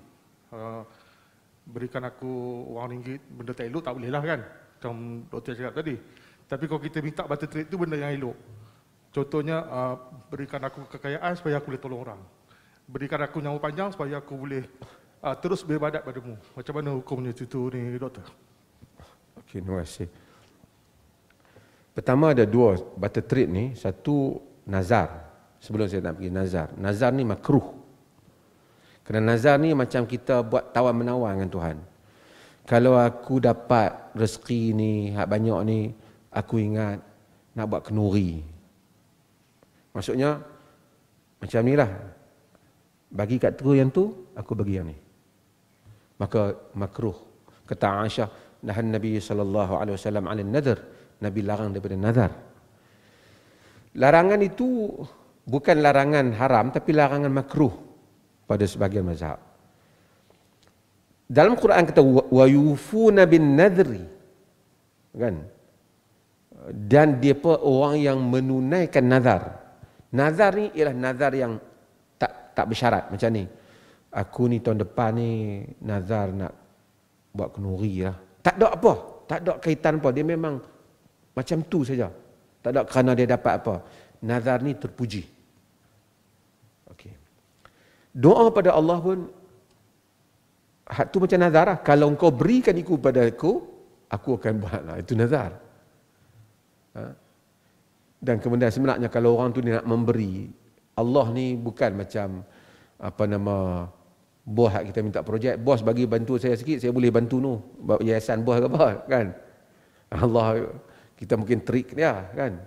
berikan aku wang ringgit, benda tak elok tak boleh lah kan, macam doktor cakap tadi. Tapi kalau kita minta baca trade tu benda yang elok. Contohnya, berikan aku kekayaan supaya aku boleh tolong orang. Berikan aku nyawa panjang supaya aku boleh terus beribadat padamu. Macam mana hukumnya itu ni doktor? Okey, terima kasih. Pertama ada dua batal trade ni, satu nazar. Sebelum saya nak pergi nazar. Nazar ni makruh. Kerana nazar ni macam kita buat tawar-menawar dengan Tuhan. Kalau aku dapat rezeki ni, hak banyak ni, aku ingat nak buat kenuri. Maksudnya macam ni lah. Bagi kat tu yang tu, aku bagi yang ni. Maka makruh. Kata Aisyah, nahan Nabi sallallahu alaihi wasallam 'ala an-nadhr. Nabi larang daripada nazar. Larangan itu bukan larangan haram tapi larangan makruh pada sebahagian mazhab. Dalam Quran kata wa yufuna bin nadri. Kan? Dan dia pun orang yang menunaikan nazar. Nazar ni ialah nazar yang tak bersyarat macam ni. Aku ni tahun depan ni nazar nak buat kenuri lah. Tak ada apa, tak ada kaitan apa. Dia memang macam tu saja. Tak ada kerana dia dapat apa. Nazar ni terpuji. Okey. Doa pada Allah pun hak tu macam nazar lah. Kalau engkau berikan itu pada aku akan buatlah. Itu nazar. Dan kemudian sebenarnya kalau orang tu dia nak memberi, Allah ni bukan macam bos kita minta projek, bos bagi bantu saya sikit, saya boleh bantu tu. Yayasan bos ke apa kan? Allah, kita mungkin trik dia kan.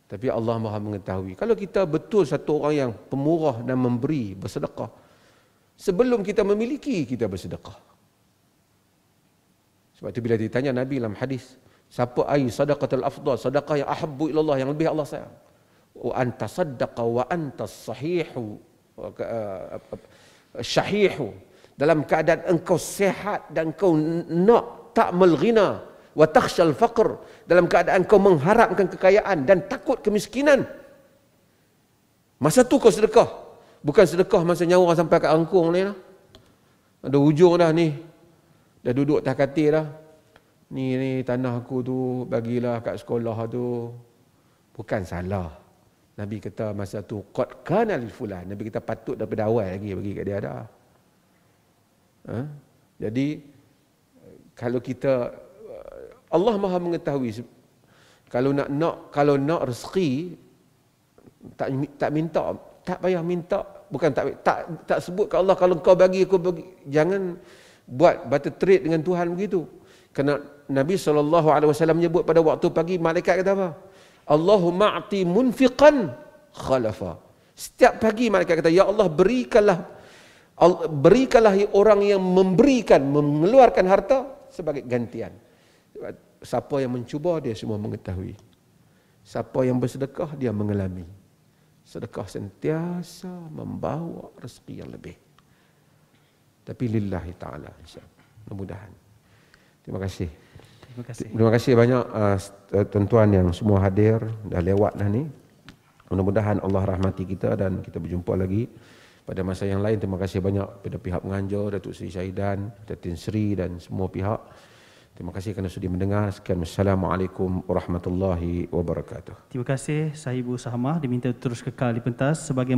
Tapi Allah Maha mengetahui. Kalau kita betul satu orang yang pemurah dan memberi, bersedekah, sebelum kita memiliki, kita bersedekah. Sebab itu bila ditanya Nabi dalam hadis, siapa ai sadaqatul afdal, sedekah yang ahabbu ilallah, yang lebih Allah sayang. Wa anta saddaqa wa anta sahihu syahihu, dalam keadaan engkau sehat dan engkau nak ta'mal ghina wa takhshal faqr, dalam keadaan engkau mengharapkan kekayaan dan takut kemiskinan. Masa tu kau sedekah, bukan sedekah masa nyawa sampai kat angkung ni lah. Ada hujung dah ni, Dah duduk atas katil dah. Ni tanah aku tu bagilah kat sekolah tu. Bukan salah. Nabi kata masa tu qad kana lil fulan. Nabi kita patut daripada awal lagi bagi kat dia dah. Jadi kalau kita Allah Maha mengetahui kalau nak rezeki tak minta, tak payah minta, bukan tak sebut ke Allah kalau kau bagi aku bagi. Jangan buat barter trade dengan Tuhan begitu. Kerana Nabi SAW menyebut pada waktu pagi, malaikat kata apa? Allahumma a'ti munfiqan khalafa. Setiap pagi malaikat kata, ya Allah berikanlah orang yang memberikan, mengeluarkan harta sebagai gantian. Siapa yang mencuba, dia semua mengetahui. Siapa yang bersedekah, dia mengalami. Sedekah sentiasa membawa rezeki yang lebih. Tapi lillahi ta'ala, insyaAllah. Mudah-mudahan. Terima kasih. Terima kasih banyak tuan-tuan yang semua hadir, dah lewat dah ni. Mudah-mudahan Allah rahmati kita dan kita berjumpa lagi pada masa yang lain. Terima kasih banyak pada pihak penganjur, Datuk Seri Syahidan, Datin Seri dan semua pihak. Terima kasih kerana sudi mendengar. Sekian, Assalamualaikum warahmatullahi wabarakatuh. Terima kasih Sahibu Sahamah, diminta terus kekal di pentas sebagai